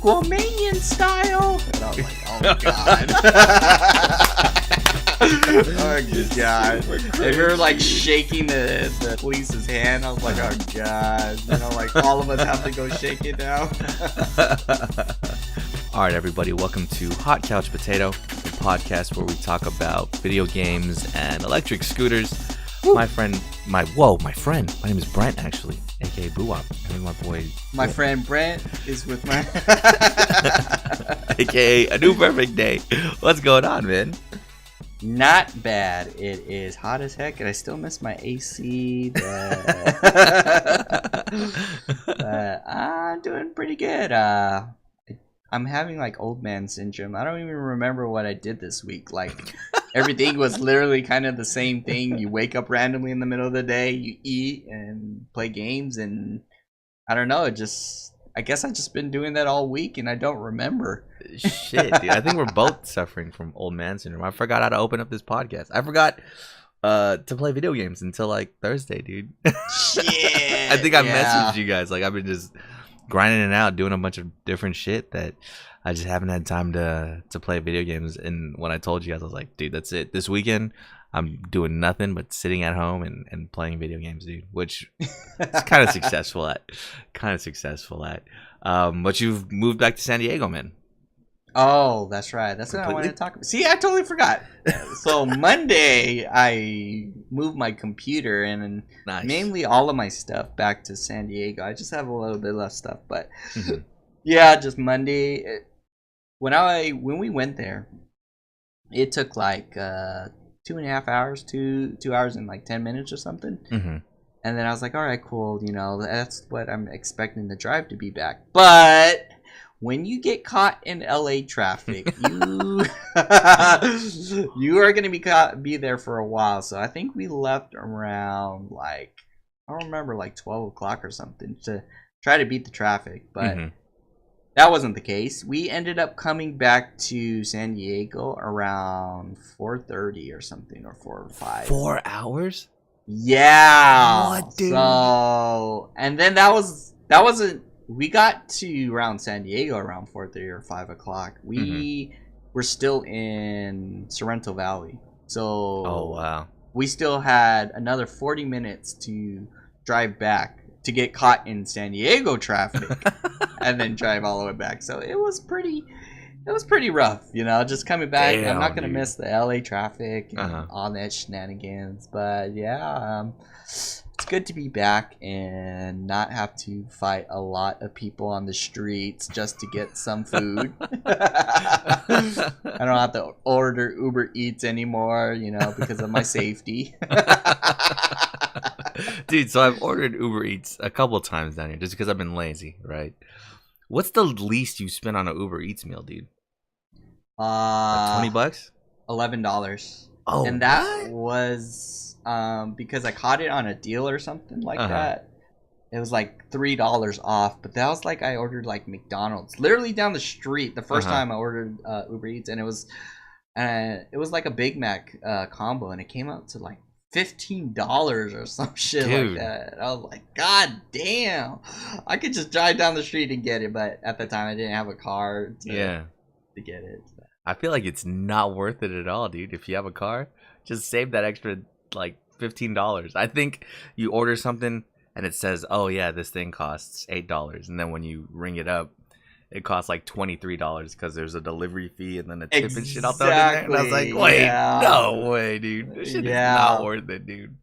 Aquamanian style. And I was like, oh god. Oh god. And we were like shaking the police's hand. I was like, oh god. You know, like all of us have to go shake it now. All right, everybody, welcome to Hot Couch Potato, the podcast where we talk about video games and electric scooters. Woo. My friend, my name is Brent, actually, aka Boo-Wop. And my boy, my friend Brent is with my aka A New Perfect Day. What's going on, man? Not bad. It is hot as heck, and I still miss my AC. But I'm doing pretty good. I'm having like old man syndrome. I don't even remember what I did this week. Like everything was literally kind of the same thing. You wake up randomly in the middle of the day, you eat and play games, and I don't know. I guess I've just been doing that all week, and I don't remember. Shit, dude. I think we're both suffering from old man syndrome. I forgot how to open up this podcast. I forgot to play video games until like Thursday, dude. Shit. I think I messaged you guys. Like I've been just grinding it out, doing a bunch of different shit that I just haven't had time to play video games. And when I told you guys, I was like, dude, that's it. This weekend, I'm doing nothing but sitting at home and playing video games, dude. Which it's kind of successful at. But you've moved back to San Diego, man. Oh, that's right. That's what I wanted to talk about. See, I totally forgot. So Monday, I moved my computer and nice. Mainly all of my stuff back to San Diego. I just have a little bit less stuff, but yeah, just Monday. When we went there, it took like 2.5 hours, 2 hours and like 10 minutes or something. Mm-hmm. And then I was like, all right, cool. You know, that's what I'm expecting the drive to be back. But when you get caught in LA traffic, you are going to be there for a while. So I think we left around like, I don't remember, like 12 o'clock or something to try to beat the traffic. But that wasn't the case. We ended up coming back to San Diego around 4:30 or something, or 4 or 5. 4 hours? Yeah. What, dude? So, and then that wasn't. We got to around San Diego around 4:30 or 5 o'clock. We were still in Sorrento Valley. So oh wow. We still had another 40 minutes to drive back to get caught in San Diego traffic and then drive all the way back. So it was pretty rough, you know, just coming back. Damn, I'm not going to dude. miss the LA traffic and all that shenanigans. But yeah, it's good to be back and not have to fight a lot of people on the streets just to get some food. I don't have to order Uber Eats anymore, you know, because of my safety. Dude, so I've ordered Uber Eats a couple times down here just because I've been lazy, right? What's the least you spent on an Uber Eats meal, dude? Like $20? $11. Oh, and that was because I caught it on a deal or something like that. It was like $3 off, but that was like I ordered like McDonald's literally down the street the first time I ordered Uber Eats, and it was like a Big Mac combo, and it came out to like $15 or some shit. Dude. Like that. I was like, God damn, I could just drive down the street and get it, but at the time I didn't have a car to get it. So. I feel like it's not worth it at all, dude. If you have a car, just save that extra like $15. I think you order something and it says, oh yeah, this thing costs $8, and then when you ring it up, it costs like $23 because there's a delivery fee and then a tip and shit. I'll throw it in there. And I was like, wait, no way, dude. This shit is not worth it, dude.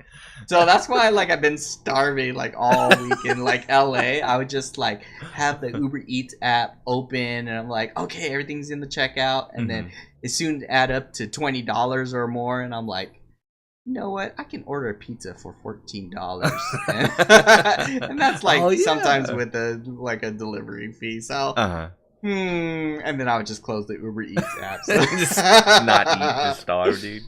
So that's why like I've been starving like all week in like LA. I would just like have the Uber Eats app open, and I'm like, okay, everything's in the checkout, and then it soon add up to $20 or more, and I'm like, you know what? I can order a pizza for $14, and that's like sometimes with a delivery fee. So, and then I would just close the Uber Eats app. So. Just not eat to starve, dude.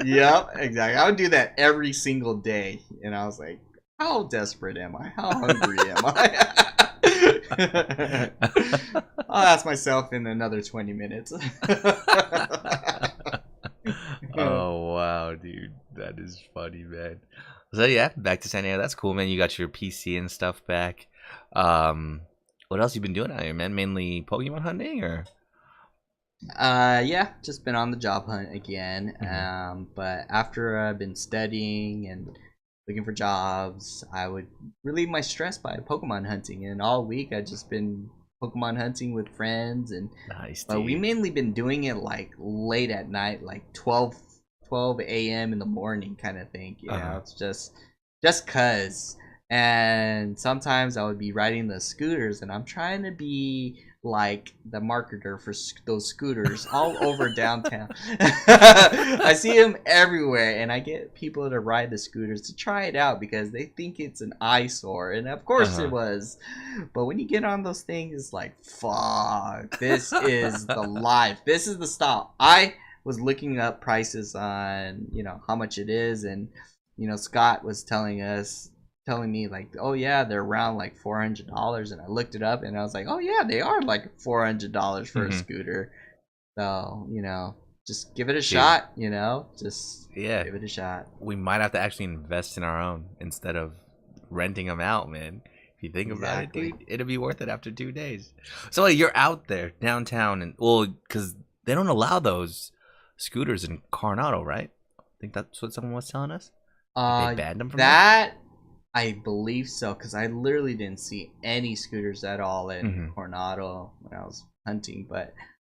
Yep, exactly. I would do that every single day, and I was like, how desperate am I? How hungry am I? I'll ask myself in another 20 minutes. Oh wow, dude, that is funny, man. So yeah, back to San Diego. That's cool, man. You got your PC and stuff back. What else you been doing out here, man? Mainly Pokemon hunting, or? Yeah, just been on the job hunt again. But after I've been studying and looking for jobs, I would relieve my stress by Pokemon hunting. And all week I just been Pokemon hunting with friends, and Nice, but we dude. mainly been doing it like late at night, like 12 a.m. in the morning kind of thing. You know, it's just cuz. And sometimes I would be riding the scooters, and I'm trying to be like the marketer for those scooters all over downtown. I see them everywhere, and I get people to ride the scooters to try it out because they think it's an eyesore, and of course it Uh was. But when you get on those things, it's like, fuck, this is the life. This is the style. I was looking up prices on, how much it is, and Scott was telling me like, oh yeah, they're around like $400, and I looked it up and I was like, oh yeah, they are like $400 for a scooter. So just give it a shot. Just Yeah, give it a shot. we might have to actually invest in our own instead of renting them out, man. If you think about it, Exactly. dude, it'll be worth it after 2 days. So like, you're out there downtown, and well, because they don't allow those scooters in Coronado, right? I think that's what someone was telling us. Like, they banned them from there. That I believe so, because I literally didn't see any scooters at all in Coronado when I was hunting. But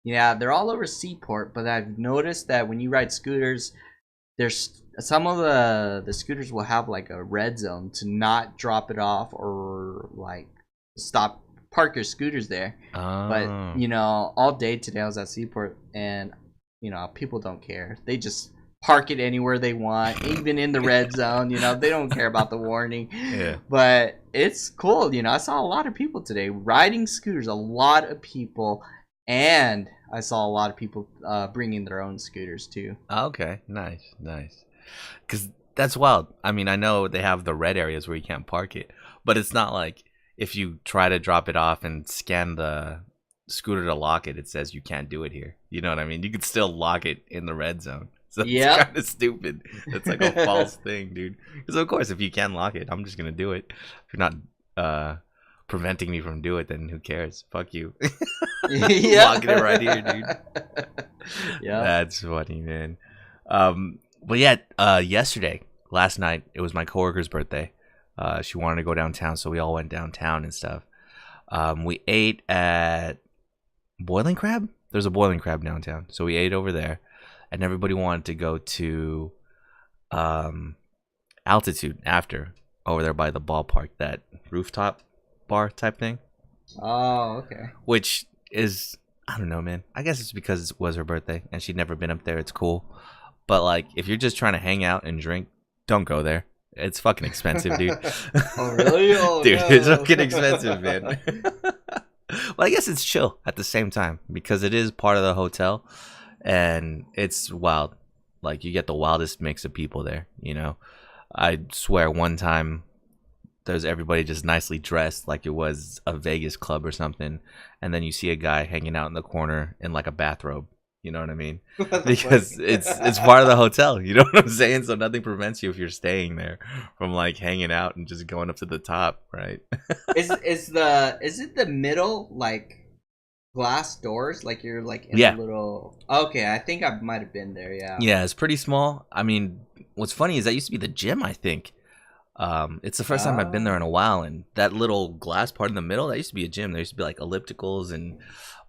yeah, they're all over Seaport. But I've noticed that when you ride scooters, there's some of the scooters will have like a red zone to not drop it off or like park your scooters there. But Oh. all day today I was at Seaport, and people don't care. They just park it anywhere they want, even in the red zone. They don't care about the warning. Yeah. But it's cool. I saw a lot of people today riding scooters, a lot of people, and I saw a lot of people bringing their own scooters too. Okay. Nice. Nice. Because that's wild. I mean, I know they have the red areas where you can't park it, but it's not like if you try to drop it off and scan the scooter to lock it, it says you can't do it here. You know what I mean? You could still lock it in the red zone. So it's Yep. kind of stupid. It's like a false thing, dude. Because of course, if you can lock it, I'm just gonna do it. If you're not preventing me from doing it, then who cares? Fuck you. Locking it right here, dude. Yeah. That's funny, man. But yeah, last night, it was my coworker's birthday. She wanted to go downtown, so we all went downtown and stuff. We ate at Boiling Crab. There's a Boiling Crab downtown, so we ate over there, and everybody wanted to go to Altitude after, over there by the ballpark, that rooftop bar type thing. Oh, okay. Which is, I don't know, man. I guess it's because it was her birthday and she'd never been up there. It's cool. But like, if you're just trying to hang out and drink, don't go there. It's fucking expensive, dude. Oh, really? Oh, Dude, no. it's fucking expensive, man. Well, I guess it's chill at the same time because it is part of the hotel and it's wild. Like, you get the wildest mix of people there, I swear one time there's everybody just nicely dressed like it was a Vegas club or something, and then you see a guy hanging out in the corner in like a bathrobe. You know what I mean? Because it's part of the hotel. You know what I'm saying? So nothing prevents you if you're staying there from like hanging out and just going up to the top, right? is it the middle like glass doors, like you're like in Yeah. a little? Okay, I think I might have been there. Yeah. Yeah, it's pretty small. I mean, what's funny is that used to be the gym, I think. It's the first time I've been there in a while, and that little glass part in the middle, that used to be a gym. There used to be like ellipticals and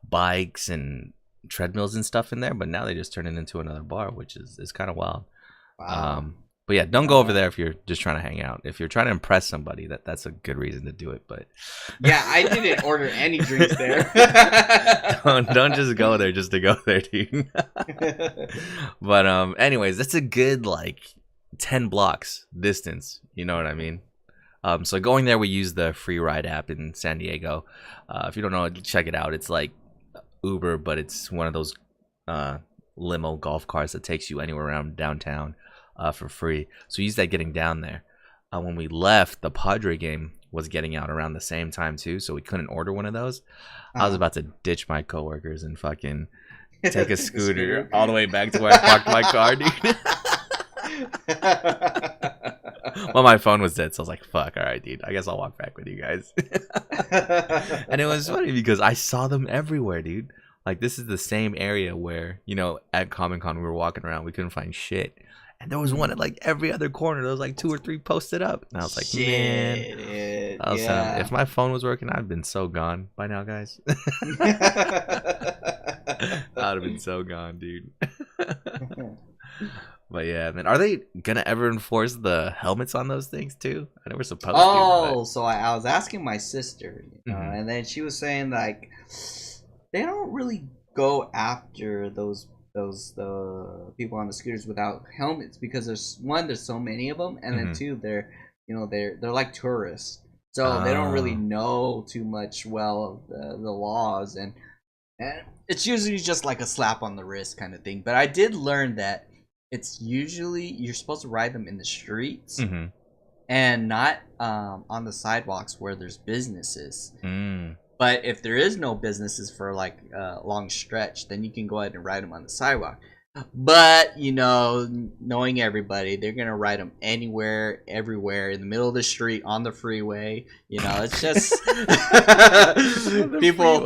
bikes and treadmills and stuff in there, but now they just turn it into another bar, which is kind of wild. Wow. But yeah, don't go over there if you're just trying to hang out. If you're trying to impress somebody, that's a good reason to do it. But Yeah, I didn't order any drinks there. don't just go there just to go there, dude. But anyways, that's a good like 10 blocks distance. You know what I mean? So going there, we use the Free Ride app in San Diego. If you don't know it, check it out. It's like Uber, but it's one of those limo golf cars that takes you anywhere around downtown for free. So use that getting down there. When we left, the Padre game was getting out around the same time too, so we couldn't order one of those. I was about to ditch my coworkers and fucking take a scooter all the way back to where I parked my car, dude. Well, my phone was dead, so I was like, "Fuck, all right, dude. I guess I'll walk back with you guys." And it was funny because I saw them everywhere, dude. Like this is the same area where at Comic Con we were walking around, we couldn't find shit, and there was one at like every other corner. There was like 2 or 3 posted up, and I was like, Shit, man, yeah. if my phone was working, I'd have been so gone by now, guys. I'd have been so gone, dude. But yeah, man, are they gonna ever enforce the helmets on those things too? I know we're supposed to. Oh, so I was asking my sister, Mhm. and then she was saying like they don't really go after the people on the scooters without helmets because there's so many of them, and then Mhm. two, they're like tourists, so they don't really Oh. know too much of the laws, and it's usually just like a slap on the wrist kind of thing. But I did learn that it's usually you're supposed to ride them in the streets Mhm. and not on the sidewalks where there's businesses. Mm. But if there is no businesses for like a long stretch, then you can go ahead and ride them on the sidewalk. But knowing everybody, they're gonna ride them anywhere, everywhere, in the middle of the street, on the freeway. It's just people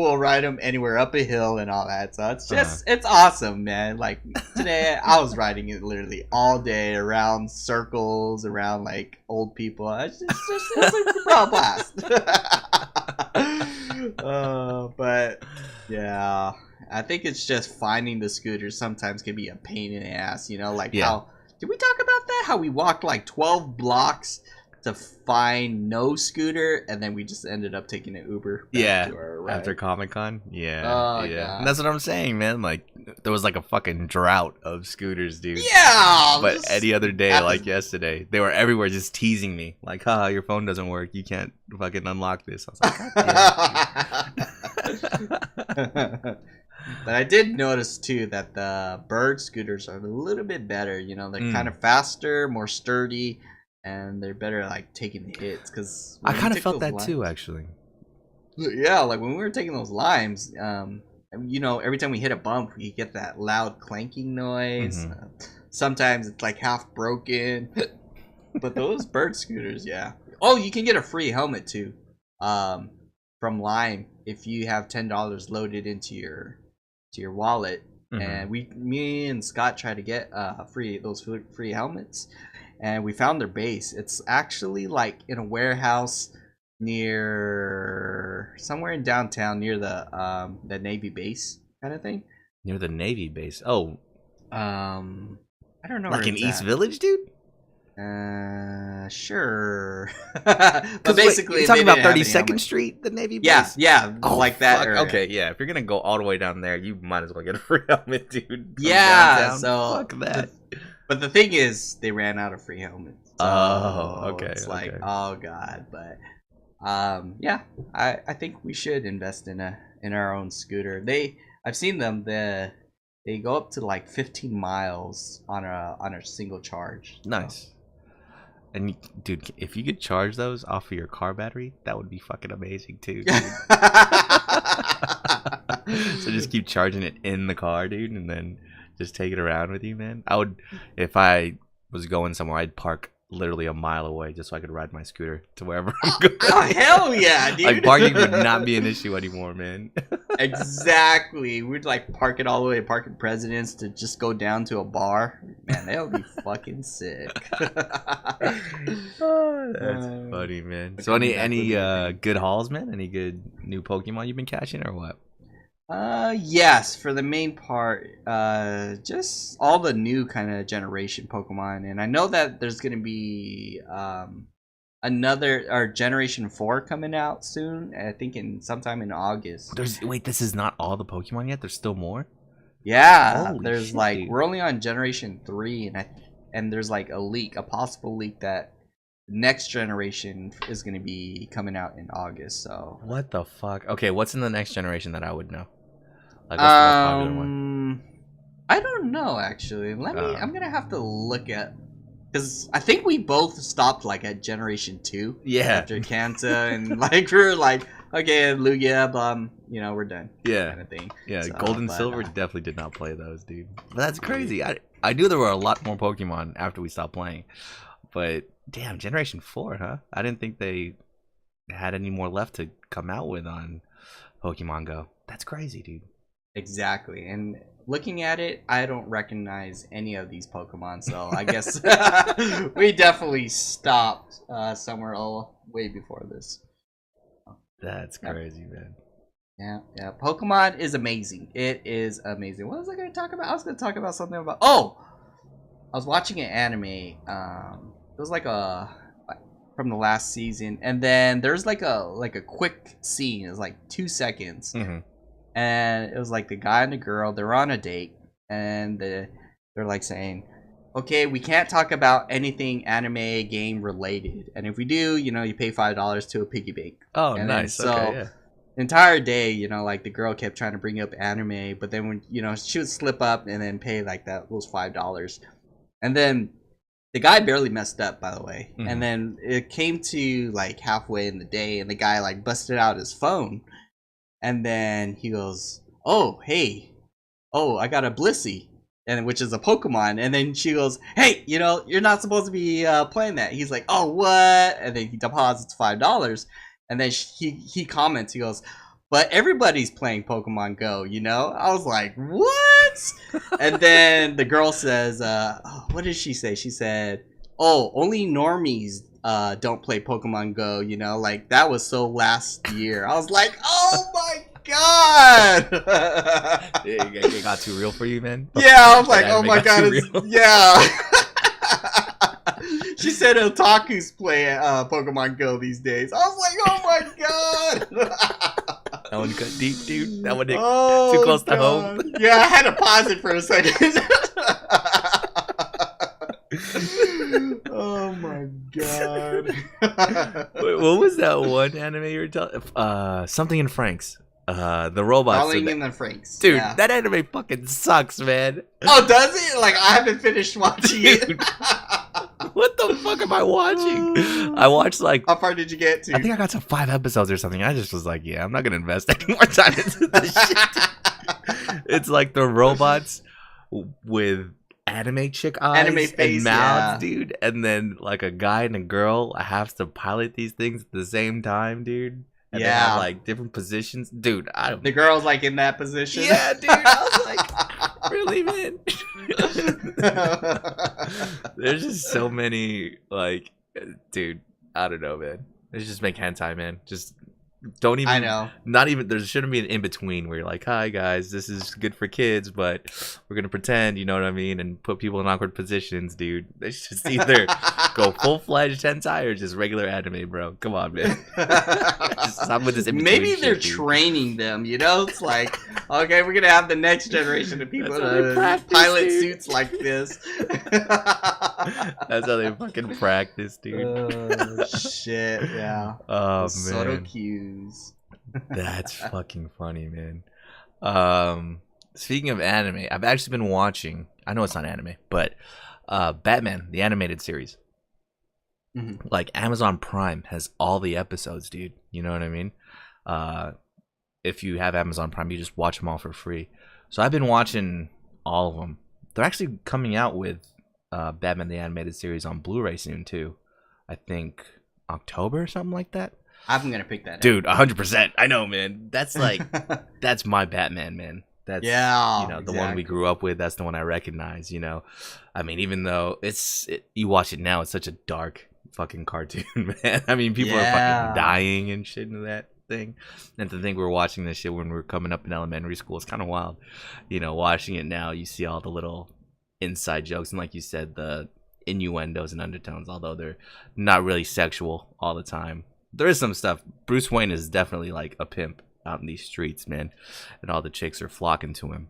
will ride them anywhere up a hill and all that. So it's just it's awesome, man. Like today, I was riding it literally all day around circles, around like old people. It's a real blast. But yeah. I think it's just finding the scooters sometimes can be a pain in the ass, like how did we talk about that? How we walked like 12 blocks to find no scooter and then we just ended up taking an Uber back to our ride. After Comic-Con. Yeah. Oh, yeah. God. And that's what I'm saying, man. Like there was like a fucking drought of scooters, dude. Yeah. But any other day, like yesterday, they were everywhere just teasing me. Like, haha, your phone doesn't work. You can't fucking unlock this. I was like, God damn it, But I did notice too that the bird scooters are a little bit better. They're kind of faster, more sturdy, and they're better at like taking the hits. Because I kind of felt that too, actually. Yeah, like when we were taking those limes, every time we hit a bump, you get that loud clanking noise. Mm-hmm. Sometimes it's like half broken. But those bird scooters, yeah. Oh, you can get a free helmet too, from Lime if you have $10 loaded into your wallet. Mm-hmm. And me and Scott tried to get those free helmets, and we found their base. It's actually like in a warehouse near somewhere in downtown near the Navy base kind of thing. Near the Navy base. Oh, I don't know. like in East Village, dude. Sure. But basically, you're talking about 32nd Street, the Navy base. Yeah, like that. Area. Okay, yeah. If you're gonna go all the way down there, you might as well get a free helmet, dude. Yeah. Downtown. So fuck that. But the thing is, they ran out of free helmets. So okay. It's like, oh god. But yeah, I think we should invest in our own scooter. I've seen them. They go up to like 15 miles on a single charge. Nice. And dude, if you could charge those off of your car battery, that would be fucking amazing too. So just keep charging it in the car, dude, and then just take it around with you, man. I would, if I was going somewhere, I'd park literally a mile away just so I could ride my scooter to wherever I'm going. Oh hell yeah, dude! Like parking would not be an issue anymore, man. Exactly. We'd like park it all the way to Parking Presidents to just go down to a bar. Man, that would be fucking sick. Oh, that's funny, man. So any good hauls, man? Any good new Pokemon you've been catching or what? Yes, for the main part, just all the new kind of generation Pokemon, and I know that there's gonna be Generation 4 coming out soon. I think sometime in August. Wait, this is not all the Pokemon yet. There's still more. Yeah, Holy there's shit, like dude. we're only on Generation 3, and there's like a possible leak that next generation is gonna be coming out in August. So What the fuck? Okay, what's in the next generation that I would know? Like, what's the most popular one? I don't know actually. I'm gonna have to look at, because I think we both stopped like at Generation 2. Yeah. After Kanta, and like we were like, okay, Lugia, we're done. Yeah. Kind of thing. Yeah, So, Gold and but, Silver definitely did not play those, dude. But that's crazy. I knew there were a lot more Pokemon after we stopped playing. But damn, Generation 4, huh? I didn't think they had any more left to come out with on Pokemon Go. That's crazy, dude. Exactly. And looking at it, I don't recognize any of these Pokemon, so I guess we definitely stopped somewhere way before this. That's crazy, man. Yeah. Pokemon is amazing. It is amazing. What was I going to talk about? I was going to talk about something about. Oh, I was watching an anime. It was like from the last season, and then there's like a quick scene. It's like 2 seconds, and it was like the guy and the girl. They're on a date, and they're like saying, "Okay, we can't talk about anything anime game related, and if we do, you pay $5 to a piggy bank." Oh, and nice. So, okay, yeah. the entire day, like the girl kept trying to bring up anime, but then when she would slip up and then pay like those $5, and then the guy barely messed up, by the way. And then it came to like halfway in the day, and the guy like busted out his phone, and then he goes, "Oh, hey, I got a Blissey," and which is a Pokemon. And then she goes, "Hey, you're not supposed to be playing that." He's like, "Oh, what?" And then he deposits $5. And then he comments, he goes, "But everybody's playing Pokemon Go, I was like, "What?" And then the girl says, what did she say? She said, "Oh, only normies don't play Pokemon Go, like that was so last year." I was like, "Oh my god!" It got too real for you, man? Yeah, I was like, "Oh my god, yeah." She said otakus play Pokemon Go these days. I was like, "Oh my god!" That one cut deep, dude. That one hit too close to home. Yeah, I had to pause it for a second. Oh my god! Wait, what was that one anime you were telling? Something in Franks. The robots. Falling in the Franks. Dude, yeah. that anime fucking sucks, man. Oh, does it? Like, I haven't finished watching it. What the fuck am I watching? I watched like. How far did you get to? I think I got to 5 episodes or something. I just was like, yeah, I'm not gonna invest any more time into this shit. It's like the robots with anime chick eyes Anime face, and mouths, dude, and then like a guy and a girl have to pilot these things at the same time, dude. And they have like different positions, dude. The girl's like in that position. Yeah, dude. I was like, really, man? There's just so many, like, dude. I don't know, man. Let's just make hentai, man. Just don't even. I know. Not even. There shouldn't be an in between where you're like, "Hi guys, this is good for kids, but we're gonna pretend," you know what I mean, and put people in awkward positions, dude. It's just either go full fledged hentai or just regular anime, bro. Come on, man. Just stop with this in between. Maybe they're shit, dude. training them. It's like, okay, we're gonna have the next generation of people That's how they practice, pilot dude. suits like this. That's how they fucking practice, dude. Oh shit! Yeah. Oh man. Subtle cues. That's fucking funny, man. Speaking of anime, I've actually been watching. I know it's not anime, but Batman the animated series. Like Amazon Prime has all the episodes, dude. You know what I mean? If you have Amazon Prime, you just watch them all for free. So I've been watching all of them. They're actually coming out with Batman the animated series on Blu-ray soon too. I think October or something like that. I'm gonna pick that, dude. 100%. I know, man. That's like that's my Batman, man. That's the one we grew up with. That's the one I recognize. I mean, even though you watch it now, it's such a dark fucking cartoon, man. I mean, people are fucking dying and shit in that thing. And to think we're watching this shit when we were coming up in elementary school, it's kind of wild. Watching it now, you see all the little inside jokes and, like you said, the innuendos and undertones, although they're not really sexual all the time. There is some stuff. Bruce Wayne is definitely like a pimp out in these streets, man, and all the chicks are flocking to him,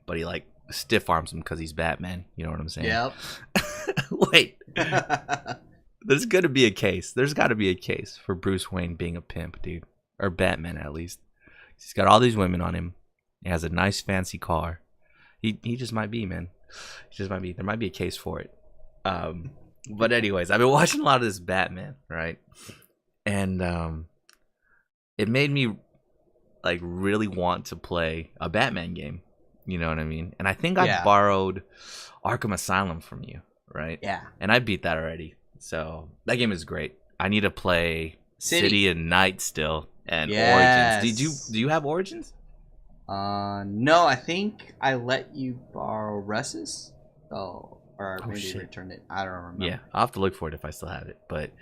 but he like stiff arms them because he's Batman. You know what I'm saying? Yep. Wait. There's got to be a case for Bruce Wayne being a pimp, dude. Or Batman, at least. He's got all these women on him. He has a nice, fancy car. He just might be, man. He just might be. There might be a case for it. But anyways, I've been watching a lot of this Batman, right? And it made me like really want to play a Batman game. You know what I mean? And I think I borrowed Arkham Asylum from you, right? Yeah. And I beat that already. So that game is great. I need to play City and Night still and Origins. Do you have Origins? No, I think I let you borrow Russ's. Oh, or maybe shit. returned it. I don't remember. Yeah, I'll have to look for it if I still have it. But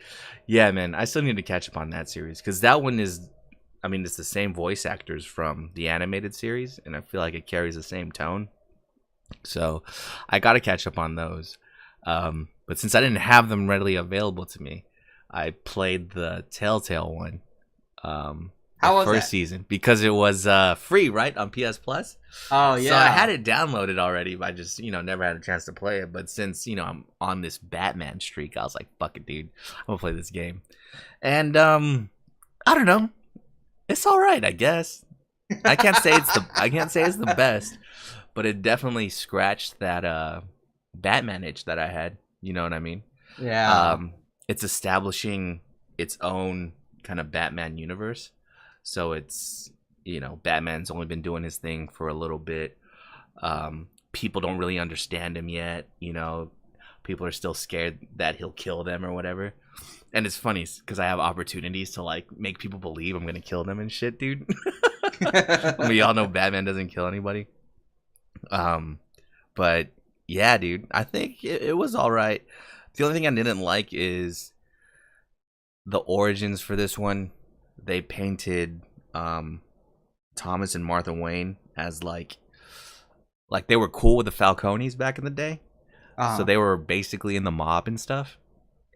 yeah, man, I still need to catch up on that series because that one is, I mean, it's the same voice actors from the animated series, and I feel like it carries the same tone. So I got to catch up on those. But since I didn't have them readily available to me, I played the Telltale one. How was first that? season because it was free, right, on PS Plus. Oh yeah. So I had it downloaded already, but I just never had a chance to play it. But since I'm on this Batman streak, I was like, "Fuck it, dude, I'm gonna play this game." And I don't know, it's all right, I guess. I can't say it's the best, but it definitely scratched that Batman itch that I had. You know what I mean? Yeah. It's establishing its own kind of Batman universe. So it's, Batman's only been doing his thing for a little bit. People don't really understand him yet. People are still scared that he'll kill them or whatever. And it's funny because I have opportunities to like make people believe I'm going to kill them and shit, dude. We all know Batman doesn't kill anybody. But yeah, dude, I think it was all right. The only thing I didn't like is the origins for this one. They painted Thomas and Martha Wayne as like they were cool with the Falcones back in the day. So they were basically in the mob and stuff.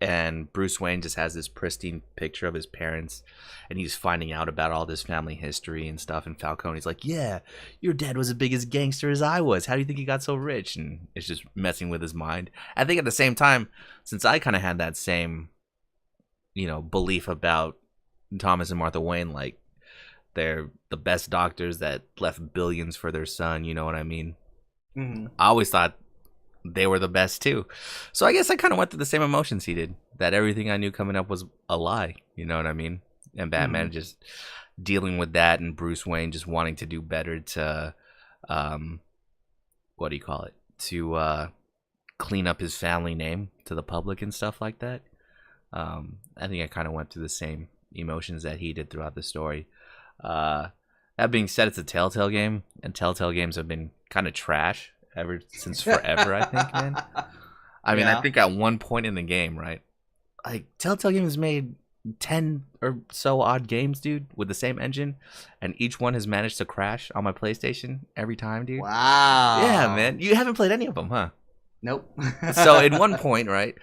And Bruce Wayne just has this pristine picture of his parents, and he's finding out about all this family history and stuff. And Falcone's like, "Yeah, your dad was as big as gangster as I was. How do you think he got so rich?" And it's just messing with his mind. I think at the same time, since I kind of had that same, belief about Thomas and Martha Wayne, like they're the best doctors that left billions for their son. You know what I mean? Mm-hmm. I always thought they were the best too. So I guess I kind of went through the same emotions he did. That everything I knew coming up was a lie. You know what I mean? And Batman just dealing with that, and Bruce Wayne just wanting to do better to, what do you call it? To clean up his family name to the public and stuff like that. I think I kind of went through the same emotions that he did throughout the story. That being said, it's a Telltale game, and Telltale games have been kind of trash ever since forever, I think, man. I mean, I think at one point in the game, right? Like, Telltale Games made 10 or so odd games, dude, with the same engine, and each one has managed to crash on my PlayStation every time, dude. Wow. Yeah, man. You haven't played any of them, huh? Nope. So, at one point, right,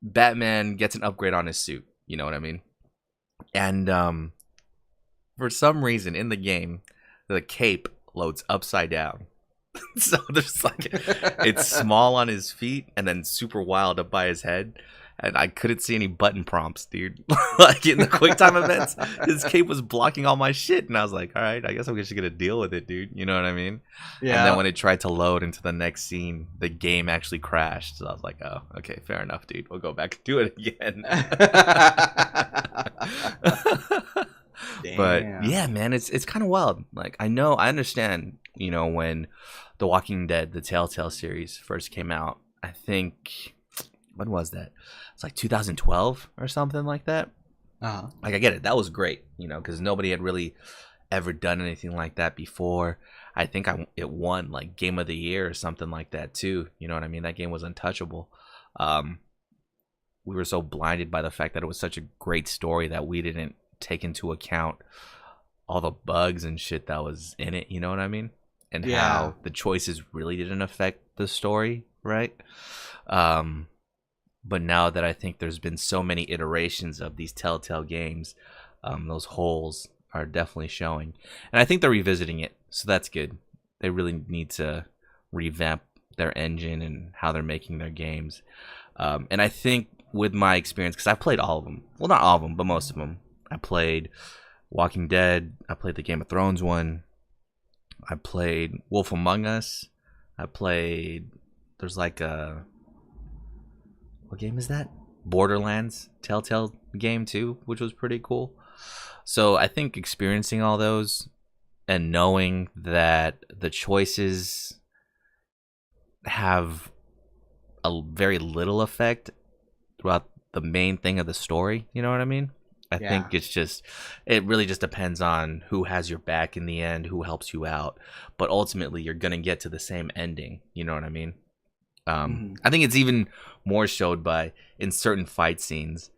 Batman gets an upgrade on his suit. You know what I mean? And for some reason in the game, the cape loads upside down. So there's like, it's small on his feet and then super wild up by his head, and I couldn't see any button prompts, dude. Like in the QuickTime events, his cape was blocking all my shit, and I was like, all right, I guess I'm just gonna deal with it, dude. You know what I mean? Yeah. And then when it tried to load into the next scene, the game actually crashed. So I was like, oh, okay, fair enough, dude. We'll go back and do it again. But yeah, man, it's kind of wild. Like, I understand, when The Walking Dead, the Telltale series first came out, I think, when was that? It's like 2012 or something like that. Like, I get it. That was great, because nobody had really ever done anything like that before. I think it won like Game of the Year or something like that too. You know what I mean? That game was untouchable. We were so blinded by the fact that it was such a great story that we didn't take into account all the bugs and shit that was in it. You know what I mean? And how the choices really didn't affect the story, right? But now that I think there's been so many iterations of these Telltale games, those holes are definitely showing. And I think they're revisiting it, so that's good. They really need to revamp their engine and how they're making their games. And I think with my experience, because I've played all of them. Well, not all of them, but most of them. I played Walking Dead. I played the Game of Thrones one. I played Wolf Among Us. I played... There's like a... What game is that? Borderlands Telltale game too, which was pretty cool. So I think experiencing all those and knowing that the choices have a very little effect throughout the main thing of the story. You know what I mean? I think it really just depends on who has your back in the end, who helps you out. But ultimately, you're gonna get to the same ending. You know what I mean? I think it's even more showed by in certain fight scenes.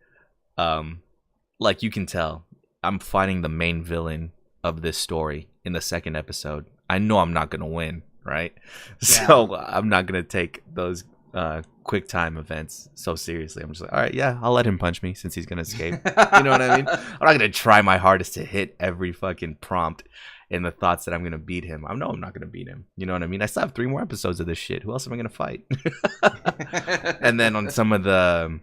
Like you can tell, I'm fighting the main villain of this story in the second episode. I know I'm not gonna win, right? Yeah. So I'm not gonna take those quick time events so seriously. I'm just like, all right, yeah, I'll let him punch me since he's gonna escape. You know what I mean? I'm not gonna try my hardest to hit every fucking prompt in the thoughts that I'm gonna beat him. I know I'm not gonna beat him. You know what I mean? I still have 3 more episodes of this shit. Who else am I gonna fight? And then on some of the,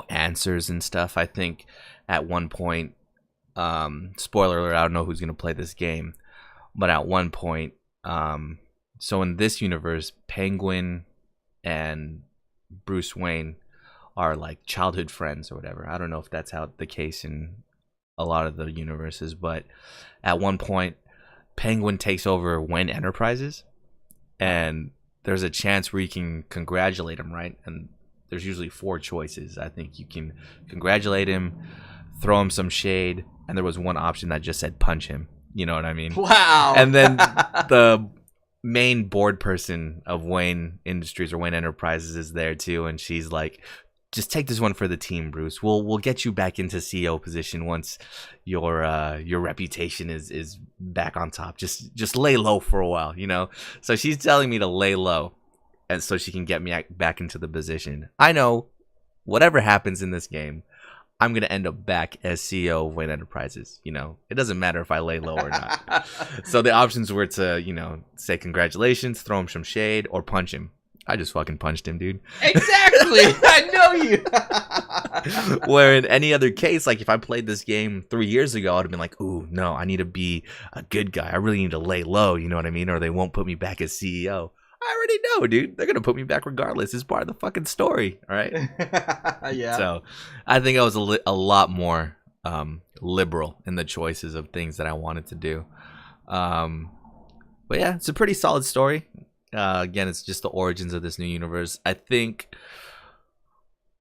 answers and stuff, I think at one point, spoiler alert, I don't know who's gonna play this game, but at one point, so in this universe, Penguin and Bruce Wayne are like childhood friends or whatever. I don't know if that's how the case in a lot of the universes, but at one point, Penguin takes over Wayne Enterprises, and there's a chance where you can congratulate him, right? And there's usually 4 choices. I think you can congratulate him, throw him some shade, and there was one option that just said punch him. You know what I mean? Wow. And then the main board person of Wayne Industries or Wayne Enterprises is there too, and she's like, just take this one for the team, Bruce. We'll get you back into CEO position once your reputation is back on top. Just lay low for a while, So she's telling me to lay low, and so she can get me back into the position. I know whatever happens in this game, I'm going to end up back as CEO of Wayne Enterprises. It doesn't matter if I lay low or not. So the options were to, say congratulations, throw him some shade, or punch him. I just fucking punched him, dude. Exactly. I know you. Where in any other case, like if I played this game 3 years ago, I'd have been like, ooh, no, I need to be a good guy. I really need to lay low, you know what I mean? Or they won't put me back as CEO. I already know, dude. They're going to put me back regardless. It's part of the fucking story, all right? Yeah. So I think I was a lot more liberal in the choices of things that I wanted to do. But yeah, it's a pretty solid story. Again, it's just the origins of this new universe. I think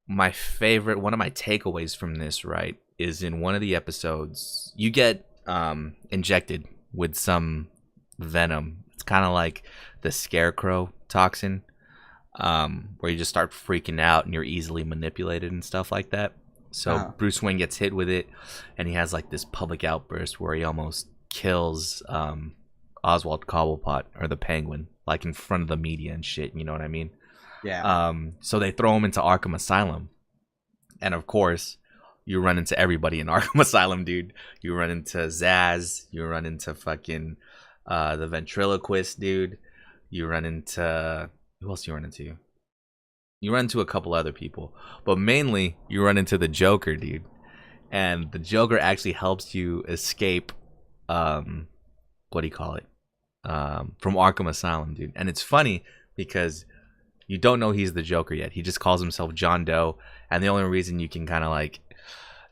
one of my takeaways from this, right, is in one of the episodes, you get injected with some venom. It's kind of like the scarecrow toxin, where you just start freaking out and you're easily manipulated and stuff like that. So Bruce Wayne gets hit with it, and he has like this public outburst where he almost kills Oswald Cobblepot, or the Penguin, like in front of the media and shit. You know what I mean? Yeah. So they throw him into Arkham Asylum, and of course, you run into everybody in Arkham Asylum, dude. You run into Zaz. You run into fucking the ventriloquist dude. You run into, who else you run into? You run into a couple other people, but mainly you run into the Joker, dude. And the Joker actually helps you escape, what do you call it? From Arkham Asylum, dude. And it's funny because you don't know he's the Joker yet. He just calls himself John Doe, and the only reason you can kind of like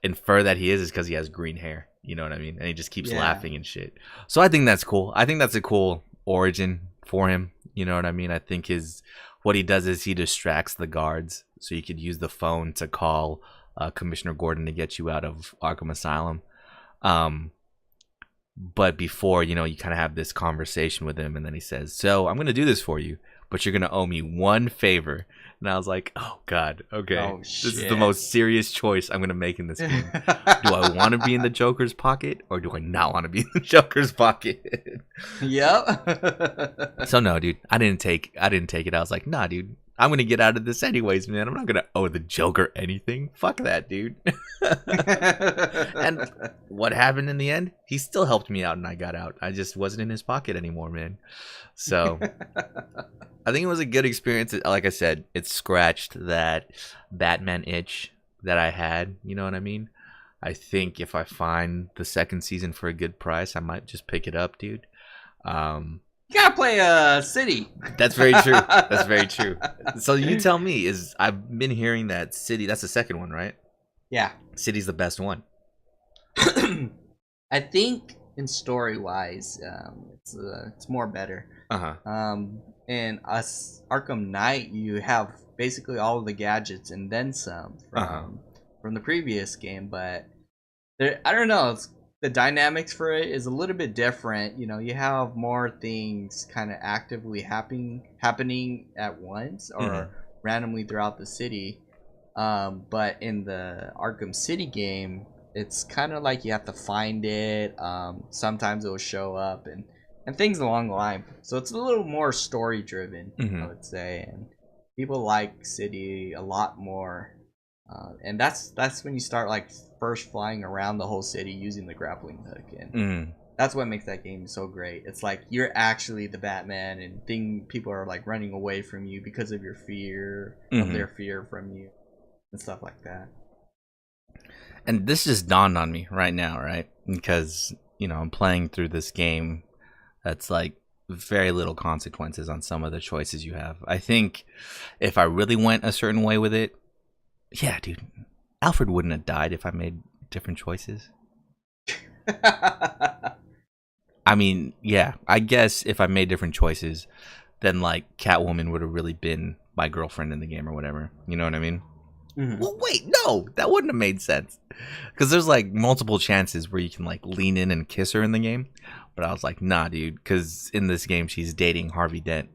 infer that he is because he has green hair. You know what I mean? And he just keeps laughing and shit. So I think that's cool. I think that's a cool origin for him. You know what I mean? I think what he does is he distracts the guards, so you could use the phone to call Commissioner Gordon to get you out of Arkham Asylum. But before, you kind of have this conversation with him, and then he says, so I'm going to do this for you, but you're going to owe me one favor. And I was like, oh, God, okay. Oh, this is the most serious choice I'm going to make in this game. Do I want to be in the Joker's pocket, or do I not want to be in the Joker's pocket? Yep. So no, dude, I didn't take it. I was like, nah, dude, I'm going to get out of this anyways, man. I'm not going to owe the Joker anything. Fuck that, dude. And what happened in the end? He still helped me out, and I got out. I just wasn't in his pocket anymore, man. So I think it was a good experience. Like I said, it scratched that Batman itch that I had. You know what I mean? I think if I find the second season for a good price, I might just pick it up, dude. You gotta play City. That's very true. That's very true. So you tell me, I've been hearing that City, that's the second one, right? Yeah. City's the best one. I think in story wise, it's more better. In us Arkham Knight, you have basically all of the gadgets and then some from the previous game, but I don't know. The dynamics for it is a little bit different. You know, you have more things kind of actively happening at once or randomly throughout the city. But in the Arkham City game, it's kind of like you have to find it. Sometimes it will show up and things along the line. So it's a little more story driven, I would say, and people like City a lot more. And that's when you start like first flying around the whole city using the grappling hook, and that's what makes that game so great. It's like you're actually the Batman, and people are like running away from you because of your fear of their fear from you and stuff like that. And this just dawned on me right now, right? Because I'm playing through this game that's like very little consequences on some of the choices you have. I think if I really went a certain way with it, yeah, dude, Alfred wouldn't have died if I made different choices. I mean, yeah, I guess if I made different choices, then like Catwoman would have really been my girlfriend in the game or whatever. You know what I mean? Well, wait, no, that wouldn't have made sense. Because there's like multiple chances where you can like lean in and kiss her in the game. But I was like, nah, dude, because in this game she's dating Harvey Dent.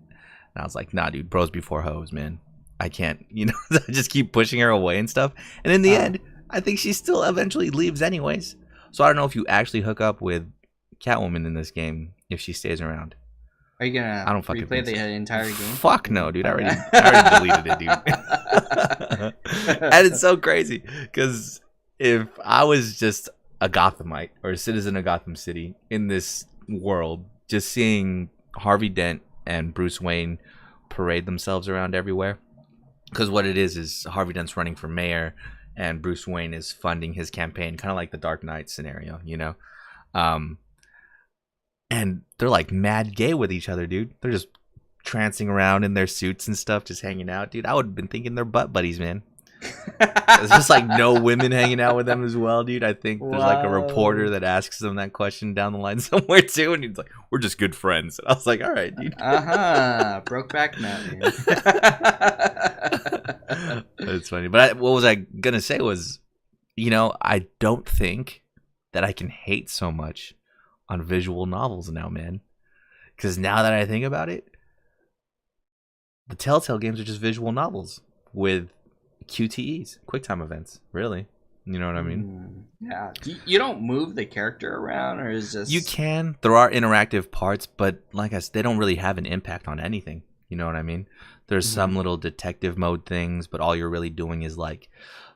And I was like, nah, dude, bros before hoes, man. I can't, I just keep pushing her away and stuff. And in the end, I think she still eventually leaves anyways. So I don't know if you actually hook up with Catwoman in this game if she stays around. Are you gonna replay the entire game? Fuck no, dude. I already deleted it, dude. And it's so crazy because if I was just a Gothamite or a citizen of Gotham City in this world, just seeing Harvey Dent and Bruce Wayne parade themselves around everywhere. Because what it is Harvey Dent's running for mayor and Bruce Wayne is funding his campaign, kind of like the Dark Knight scenario, and they're like mad gay with each other, dude. They're just trancing around in their suits and stuff, just hanging out, dude. I would have been thinking they're butt buddies, man. There's just like no women hanging out with them as well, dude. I think there's like a reporter that asks them that question down the line somewhere too, and he's like, "We're just good friends." And I was like, "All right, dude." Brokeback Mountain. That's funny. But what was I gonna say was, I don't think that I can hate so much on visual novels now, man. Because now that I think about it, the Telltale games are just visual novels with QTEs, QuickTime events, really. You know what I mean? Yeah. You don't move the character around, or is just... You can. There are interactive parts, but like I said, they don't really have an impact on anything. You know what I mean? There's some little detective mode things, but all you're really doing is like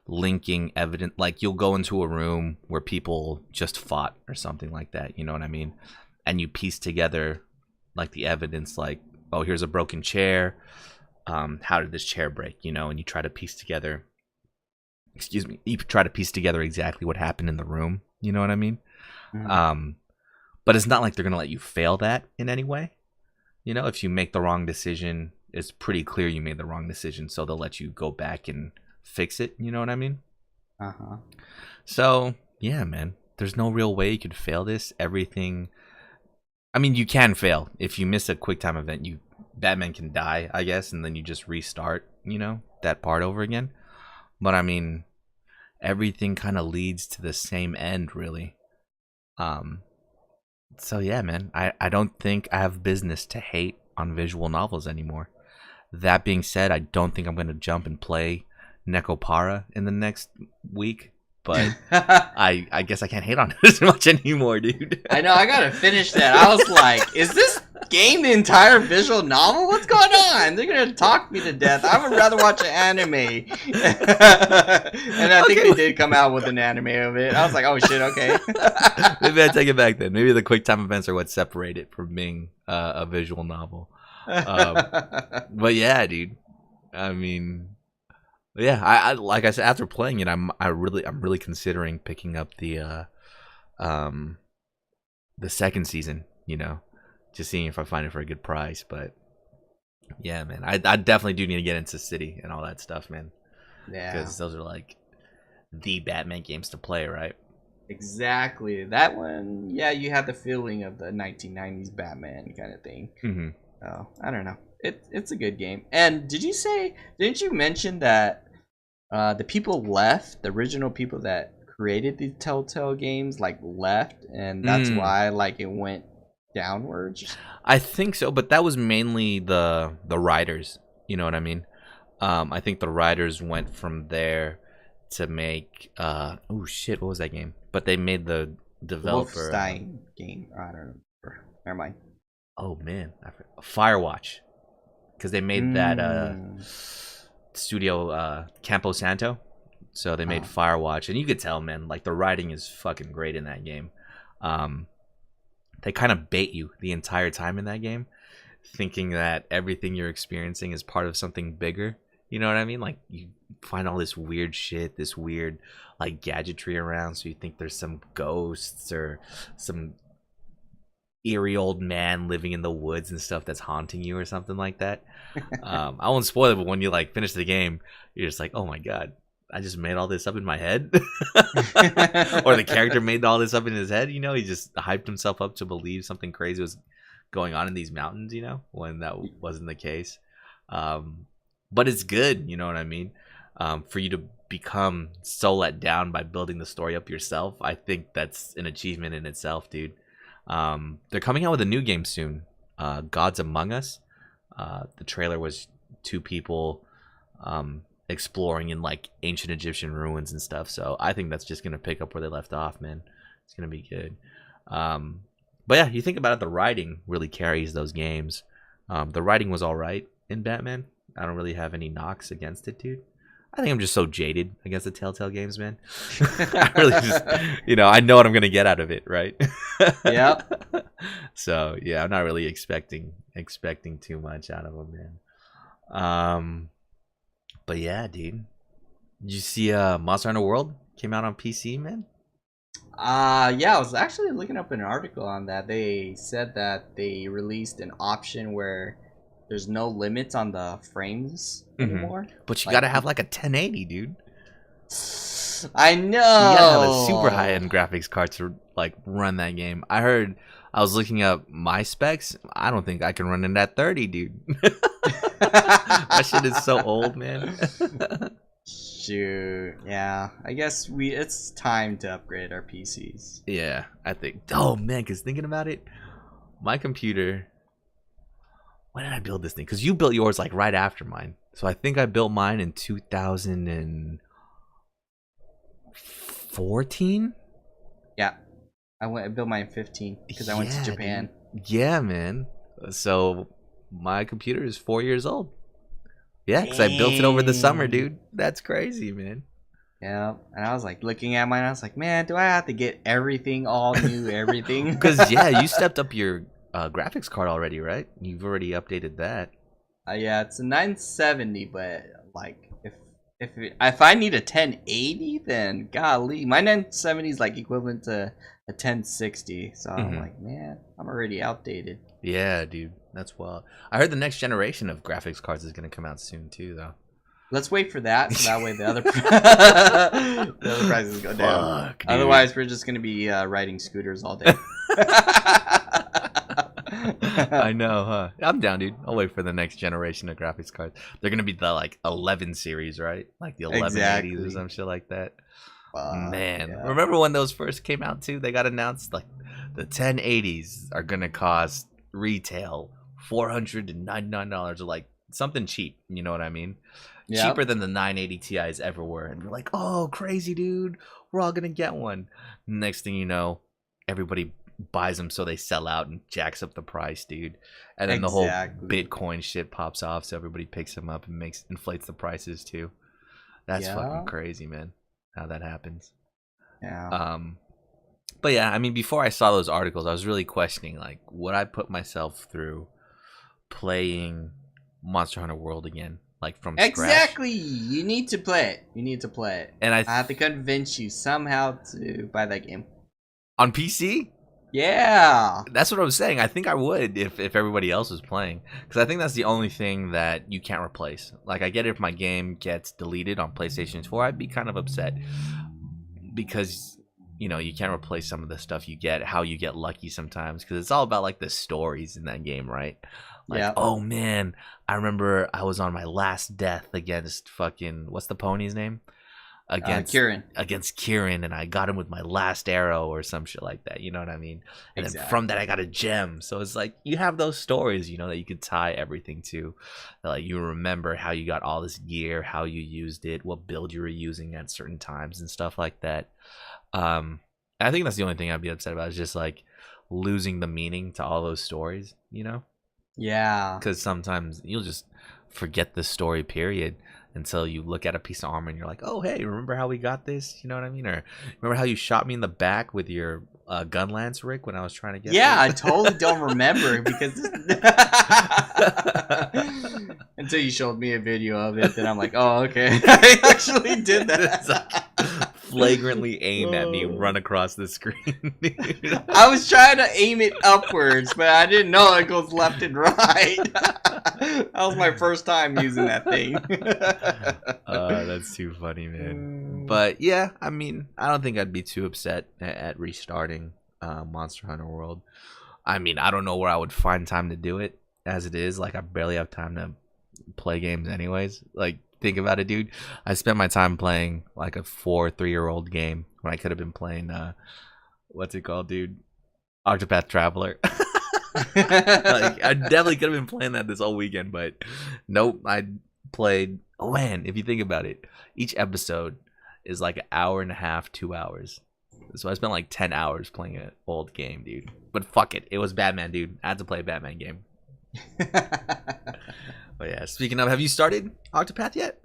linking evidence. Like you'll go into a room where people just fought or something like that. You know what I mean? And you piece together like the evidence, like, oh, here's a broken chair. How did this chair break? And you try to piece together. You try to piece together exactly what happened in the room. You know what I mean? But it's not like they're gonna let you fail that in any way. If you make the wrong decision, it's pretty clear you made the wrong decision, so they'll let you go back and fix it. You know what I mean? So yeah, man. There's no real way you could fail this. Everything. I mean, you can fail if you miss a QuickTime event. Batman can die, I guess, and then you just restart, that part over again. But I mean, everything kind of leads to the same end, really. So yeah, man, I don't think I have business to hate on visual novels anymore. That being said, I don't think I'm going to jump and play Necopara in the next week. But I guess I can't hate on it as much anymore, dude. I know, I gotta finish that. I was like, is this game the entire visual novel? What's going on? They're gonna talk me to death. I would rather watch an anime. And I think they did come out with an anime of it. I was like, oh shit, okay. Maybe I take it back then. Maybe the QuickTime events are what separate it from being a visual novel. But yeah, dude. I mean... Yeah, I like I said, after playing it, I'm really considering picking up the second season. Just seeing if I find it for a good price. But yeah, man, I definitely do need to get into City and all that stuff, man. Yeah, because those are like the Batman games to play, right? Exactly. That one, yeah, you had the feeling of the 1990s Batman kind of thing. Hmm. Oh, I don't know. It's a good game. And didn't you mention that the people left, the original people that created the Telltale games, like left, and that's Mm, why like it went downwards? I think so, but that was mainly the writers. You know what I mean? I think the writers went from there to make oh shit, what was that game? But they made the The developer Wolfenstein game. I don't know. Never mind. oh man, Firewatch, because they made that Mm. studio Campo Santo. So they made Oh. Firewatch, and you could tell, man, like the writing is fucking great in that game. Um, they kind of bait you the entire time in that game, thinking that everything you're experiencing is part of something bigger. You know what I mean? Like you find all this weird shit, this weird like gadgetry around, so you think there's some ghosts or some eerie old man living in the woods and stuff that's haunting you or something like that. I won't spoil it, but when you like finish the game, you're just like, oh my god, I just made all this up in my head. Or the character made all this up in his head. You know, he just hyped himself up to believe something crazy was going on in these mountains. You know, when that wasn't the case. But it's good. You know what I mean? For you to become so let down by building the story up yourself, I think that's an achievement in itself, dude. They're coming out with a new game soon, Gods Among Us. The trailer was two people exploring in like ancient Egyptian ruins and stuff. So I think that's just gonna pick up where they left off, man. It's gonna be good. But yeah, you think about it, the writing really carries those games. The writing was all right in Batman. I don't really have any knocks against it, dude. I think I'm just so jaded against the Telltale games, man. I really just, I know what I'm gonna get out of it, right? Yep. So yeah, I'm not really expecting too much out of them, man. But yeah, dude. Did you see Monster Hunter World came out on PC, man? Yeah, I was actually looking up an article on that. They said that they released an option where there's no limits on the frames anymore. But you Like, gotta have like a 1080, dude. I know. You gotta have a super high end graphics card to like run that game. I was looking up my specs. I don't think I can run in that 30, dude. That shit is so old, man. Shoot. Yeah. I guess it's time to upgrade our PCs. Yeah, I think. Oh man, because thinking about it, my computer. When did I build this thing? Because you built yours like right after mine. So I think I built mine in 2014. Yeah. I built mine in 15 because I went to Japan. Dude. Yeah, man. So my computer is 4 years old. Yeah, because I built it over the summer, dude. That's crazy, man. Yeah, and I was like looking at mine. I was like, man, do I have to get everything all new, everything? Because yeah, you stepped up your graphics card already, right? You've already updated that. Yeah, it's a 970, but like if I need a 1080, then golly, my 970 is like equivalent to a 1060. So I'm like, man, I'm already outdated. Yeah, dude, that's wild. I heard the next generation of graphics cards is gonna come out soon too, though. Let's wait for that, so that way the other the other prices go down. Fuck, Otherwise, we're just gonna be riding scooters all day. I know, huh? I'm down, dude. I'll wait for the next generation of graphics cards. They're gonna be the like 11 series, right? Like the 1180s or some shit like that. Man, yeah. remember when those first came out too? They got announced like the 1080s are gonna cost retail $499 or like something cheap. You know what I mean? Yep. Cheaper than the 980 Ti's ever were. And we're like, oh, crazy, dude. We're all gonna get one. Next thing you know, everybody buys them so they sell out and jacks up the price, dude. And then the whole Bitcoin shit pops off, so everybody picks them up and inflates the prices too. That's fucking crazy, man. How that happens. Yeah. But yeah, I mean, before I saw those articles, I was really questioning, like, would I put myself through playing Monster Hunter World again, like from scratch? Exactly. You need to play it. You need to play it. And I have to convince you somehow to buy that game on PC. Yeah, that's what I was saying. I think I would if everybody else was playing, because I think that's the only thing that you can't replace. Like, I get it if my game gets deleted on PlayStation 4, I'd be kind of upset, because you know, you can't replace some of the stuff you get, how you get lucky sometimes, because it's all about like the stories in that game, right? Like, Yeah. oh man, I remember I was on my last death against fucking, what's the pony's name? Kieran. Against Kieran, and I got him with my last arrow or some shit like that. You know what I mean? And then from that, I got a gem. So it's like you have those stories, you know, that you could tie everything to. That, like, you remember how you got all this gear, how you used it, what build you were using at certain times, and stuff like that. I think that's the only thing I'd be upset about is just like losing the meaning to all those stories. You know? Yeah. Because sometimes you'll just forget the story. Period. Until you look at a piece of armor and you're like, oh, hey, remember how we got this? You know what I mean? Or remember how you shot me in the back with your gun lance, Rick, when I was trying to get Yeah, this? I totally don't remember because until you showed me a video of it, then I'm like, oh, okay. I actually did that. Like, flagrantly aim at me, run across the screen. I was trying to aim it upwards, but I didn't know it goes left and right. That was my first time using that thing. That's too funny, man. But yeah, I mean, I don't think I'd be too upset at restarting Monster Hunter World. I mean, I don't know where I would find time to do it as it is. Like, I barely have time to play games anyways. Like, think about it, dude. I spent my time playing like a 3-year-old game when I could have been playing what's it called, dude? Octopath Traveler. Like, I definitely could have been playing that this whole weekend, but nope. I played. Oh man, if you think about it, each episode is like an hour and a half, 2 hours. So I spent like 10 hours playing an old game, dude. But fuck it, it was Batman, dude. I had to play a Batman game. But yeah, speaking of, have you started Octopath yet?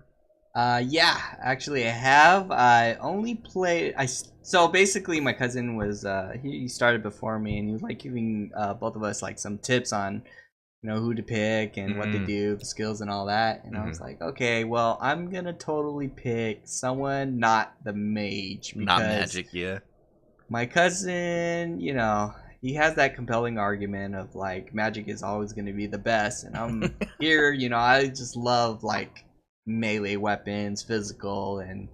Yeah, actually I have. I only played. So basically, my cousin was he started before me, and he was like giving both of us like some tips on, you know, who to pick and what to do, the skills and all that. And I was like, okay, well, I'm gonna totally pick someone not the mage, because Not magic, yeah. my cousin, you know, he has that compelling argument of like magic is always going to be the best, and I'm here, you know, I just love like melee weapons, physical, and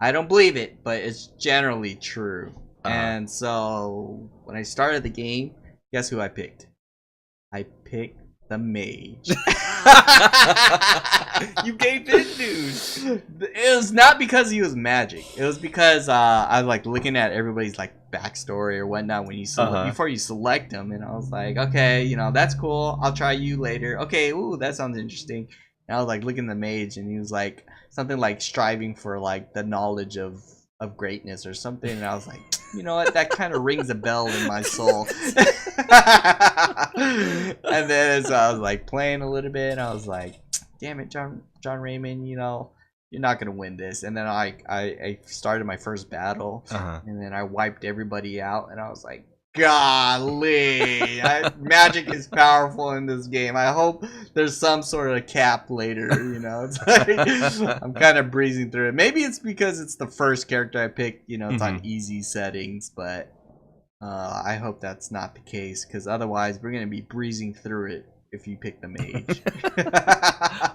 I don't believe it, but it's generally true. And so when I started the game, guess who I picked? I picked the mage. You gave in, dude. It was not because he was magic. It was because I was like looking at everybody's like backstory or whatnot when you before you select them, and I was like, okay, you know, that's cool. I'll try you later. Okay, ooh, that sounds interesting. And I was like looking at the mage, and he was like something like striving for like the knowledge of greatness or something, and I was like, you know what, that kind of rings a bell in my soul. And then as I was like playing a little bit, I was like, damn it, John Raymond, you know, you're not gonna win this. And then I started my first battle, and then I wiped everybody out, and I was like, golly, magic is powerful in this game. I hope there's some sort of cap later, you know. It's like, I'm kind of breezing through it. Maybe it's because it's the first character I picked, you know, it's on easy settings, but I hope that's not the case, because otherwise we're going to be breezing through it if you pick the mage.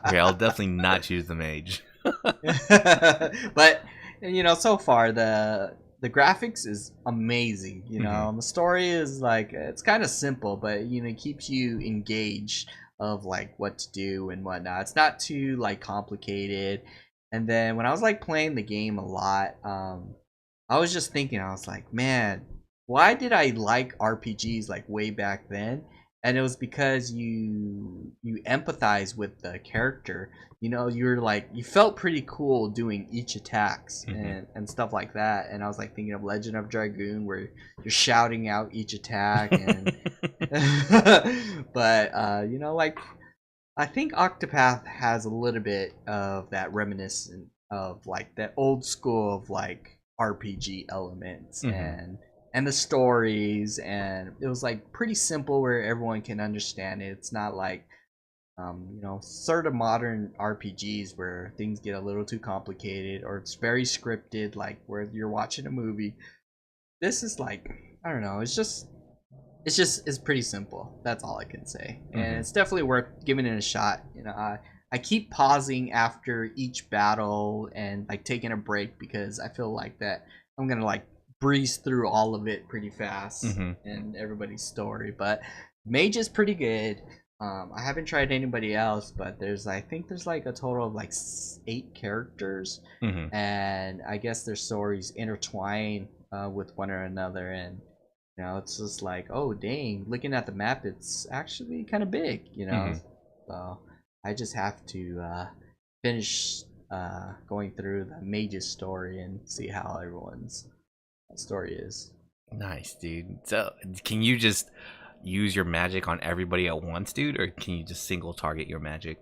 Okay, I'll definitely not choose the mage. But, you know, so far the graphics is amazing, you know. The story is like, it's kind of simple, but you know, it keeps you engaged of like what to do and whatnot. It's not too like complicated. And then when I was like playing the game a lot, I was just thinking, I was like, man, why did I like RPGs like way back then? And it was because you empathize with the character. You know, you're like, you felt pretty cool doing each attacks and stuff like that. And I was like thinking of Legend of Dragoon, where you're shouting out each attack. And but you know, like, I think Octopath has a little bit of that reminiscent of like that old school of like RPG elements and the stories, and it was like pretty simple where everyone can understand it. It's not like you know, sort of modern RPGs where things get a little too complicated, or it's very scripted, like where you're watching a movie. This is like, I don't know, it's pretty simple. That's all I can say. And it's definitely worth giving it a shot. You know, I keep pausing after each battle and like taking a break, because I feel like that I'm gonna like breeze through all of it pretty fast Mm-hmm. and everybody's story. But Mage is pretty good. I haven't tried anybody else, but I think there's like a total of like 8 characters, Mm-hmm. and I guess their stories intertwine with one another, and it's just like, oh dang, looking at the map, it's actually kind of big, Mm-hmm. So I just have to finish going through the Mage's story and see how everyone's story is. Nice, dude. So, can you just use your magic on everybody at once, dude, or can you just single target your magic?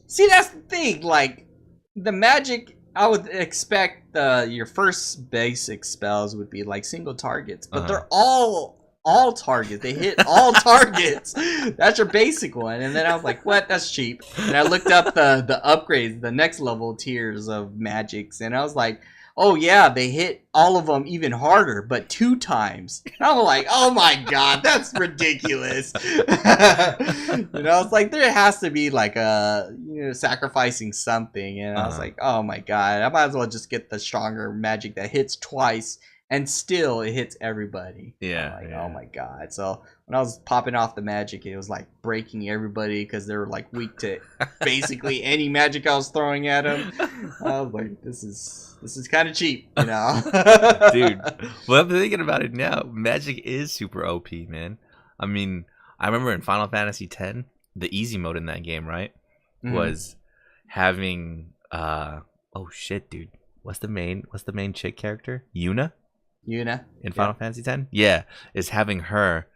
See, that's the thing. Like the magic, I would expect your first basic spells would be like single targets, but they're all targets. They hit all targets. That's your basic one. And then I was like, what? That's cheap. And I looked up the upgrades, the next level tiers of magics, and I was like, oh yeah, they hit all of them even harder, but 2 times. And I'm like, oh my god, that's ridiculous. It's like there has to be like sacrificing something, and I was like, oh my god, I might as well just get the stronger magic that hits twice and still it hits everybody. Yeah, I'm like, yeah. oh my god. So when I was popping off the magic, it was like breaking everybody because they were like weak to basically any magic I was throwing at them. I was like, this is kind of cheap, Dude. Well, I'm thinking about it now. Magic is super OP, man. I mean, I remember in Final Fantasy X, the easy mode in that game, right, was having oh shit, dude. What's the main chick character? Yuna in Final Fantasy X? Yeah, is having her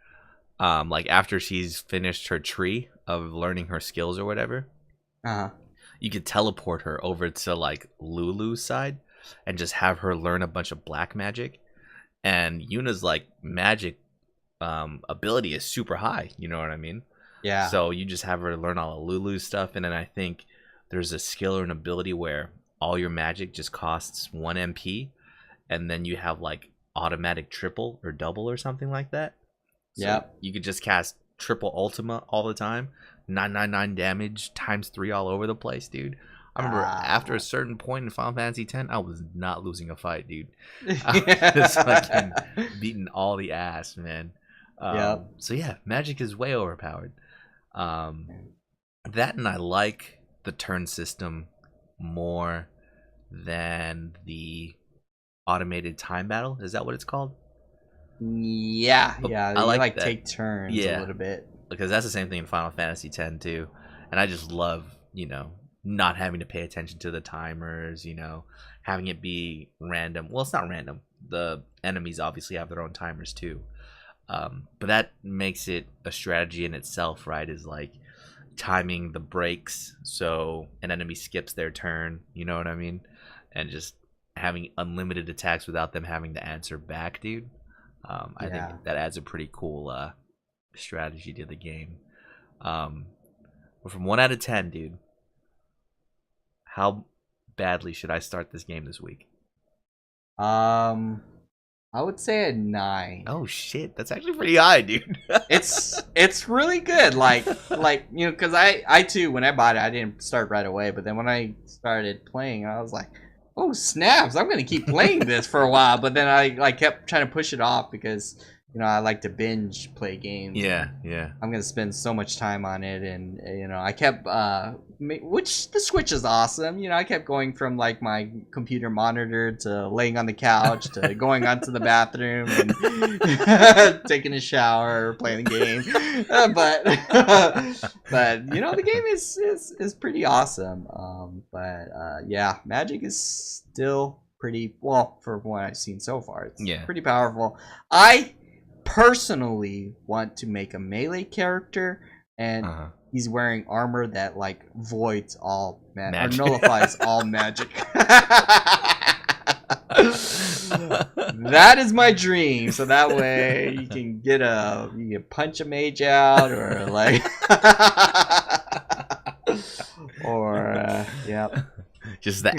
like after she's finished her tree of learning her skills or whatever. You could teleport her over to like Lulu's side and just have her learn a bunch of black magic. And Yuna's like magic ability is super high, you know what I mean? Yeah. So you just have her learn all of Lulu's stuff, and then I think there's a skill or an ability where all your magic just costs 1 MP, and then you have like automatic triple or double or something like that. So you could just cast triple Ultima all the time, 999 damage times 3 all over the place, dude. I remember after a certain point in Final Fantasy X, I was not losing a fight, dude. I was fucking beating all the ass, man. So yeah, magic is way overpowered. That, and I like the turn system more than the automated time battle. Is that what it's called? Yeah. I like that. Take turns a little bit. Because that's the same thing in Final Fantasy X too. And I just love, not having to pay attention to the timers, having it be random. Well, it's not random. The enemies obviously have their own timers too. But that makes it a strategy in itself, right? Is like timing the breaks so an enemy skips their turn, you know what I mean? And just having unlimited attacks without them having to answer back, dude. I think that adds a pretty cool strategy to the game. But from 1 out of 10, dude, how badly should I start this game this week? I would say a 9. Oh shit, that's actually pretty high, dude. it's really good. Like because I too, when I bought it, I didn't start right away, but then when I started playing, I was like, oh snaps, I'm gonna keep playing this for a while. But then I kept trying to push it off because I like to binge play games. Yeah. I'm gonna spend so much time on it, and I kept which the Switch is awesome. I kept going from like my computer monitor to laying on the couch to going onto the bathroom and taking a shower, playing the game. But the game is pretty awesome. Yeah, Magic is still pretty well for what I've seen so far. It's pretty powerful. I personally want to make a melee character, and he's wearing armor that like voids all magic or nullifies all magic. That is my dream. So that way you can you can punch a mage out, or like or Just the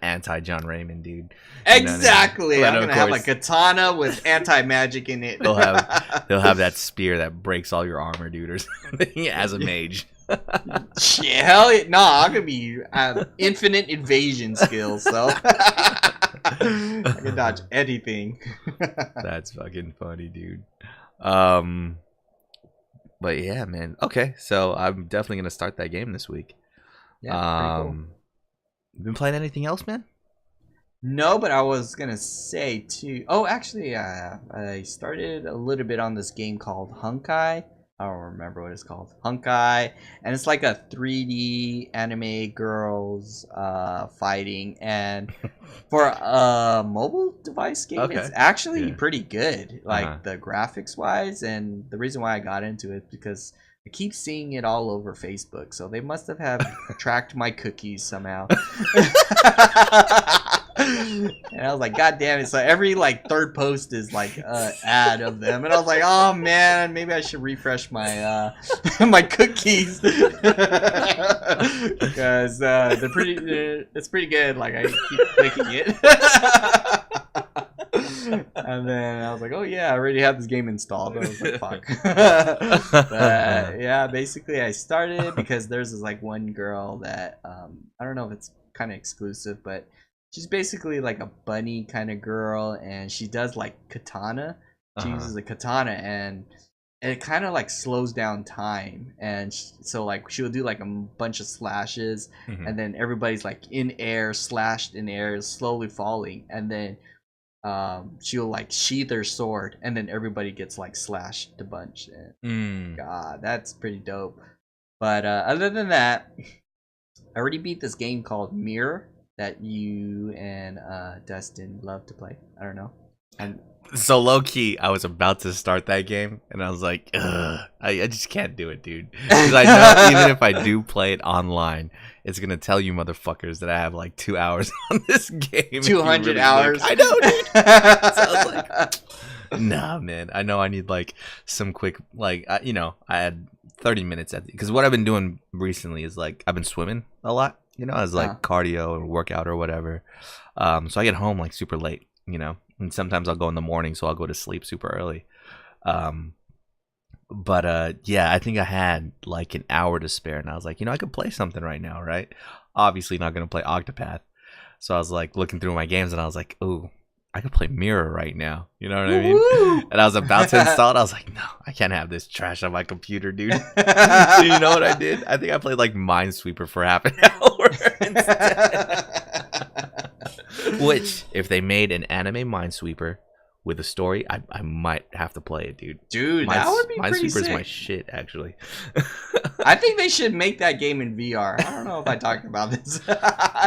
anti John Raymond, dude. Exactly. You know I'm what I mean? gonna have a katana with anti-magic in it. They'll have that spear that breaks all your armor, dude, or something as a mage. No, I'm gonna be infinite invasion skills, so I can dodge anything. That's fucking funny, dude. But yeah, man. Okay, so I'm definitely gonna start that game this week. Yeah, pretty cool. You been playing anything else, man? No, but I was gonna say too. Oh, actually, I started a little bit on this game called Honkai. I don't remember what it's called. Honkai, and it's like a 3D anime girls fighting, and for a mobile device game, it's actually pretty good. Like the graphics wise, and the reason why I got into it because I keep seeing it all over Facebook, so they must have tracked my cookies somehow. And I was like, God damn it. So every like third post is like ad of them. And I was like, oh man, maybe I should refresh my my cookies. Because it's pretty good. Like I keep clicking it. And then I was like, oh yeah, I already have this game installed. I was like, fuck. But yeah, basically I started because there's this like one girl that I don't know if it's kind of exclusive, but she's basically like a bunny kind of girl, and she does like katana. She uses a katana, and it kind of like slows down time. And so like she'll do like a bunch of slashes, and then everybody's like in air, slashed in air, slowly falling, and then she'll like sheath her sword, and then everybody gets like slashed a bunch. And God, that's pretty dope. But other than that, I already beat this game called Mirror that you and Dustin love to play. I don't know. And so low key, I was about to start that game, and I was like, ugh, I just can't do it, dude. Because I know even if I do play it online, it's gonna tell you motherfuckers that I have like 2 hours on this game. 200 really hours. I know, dude. So I was like, nah, man. I know I need like some quick, like, I had 30 minutes because what I've been doing recently is like I've been swimming a lot. As like cardio or workout or whatever. So I get home like super late, and sometimes I'll go in the morning, so I'll go to sleep super early. But yeah, I think I had like an hour to spare, and I was like, I could play something right now, right? Obviously not going to play Octopath. So I was like looking through my games, and I was like, oh, I could play Mirror right now. You know what I mean? And I was about to install it. I was like, no, I can't have this trash on my computer, dude. So you know what I did? I think I played like Minesweeper for half an hour instead. Which, if they made an anime Minesweeper with a story, I might have to play it, dude. Dude, that would be pretty sick. Minesweeper's my shit, actually. I think they should make that game in VR. I don't know if I talked about this.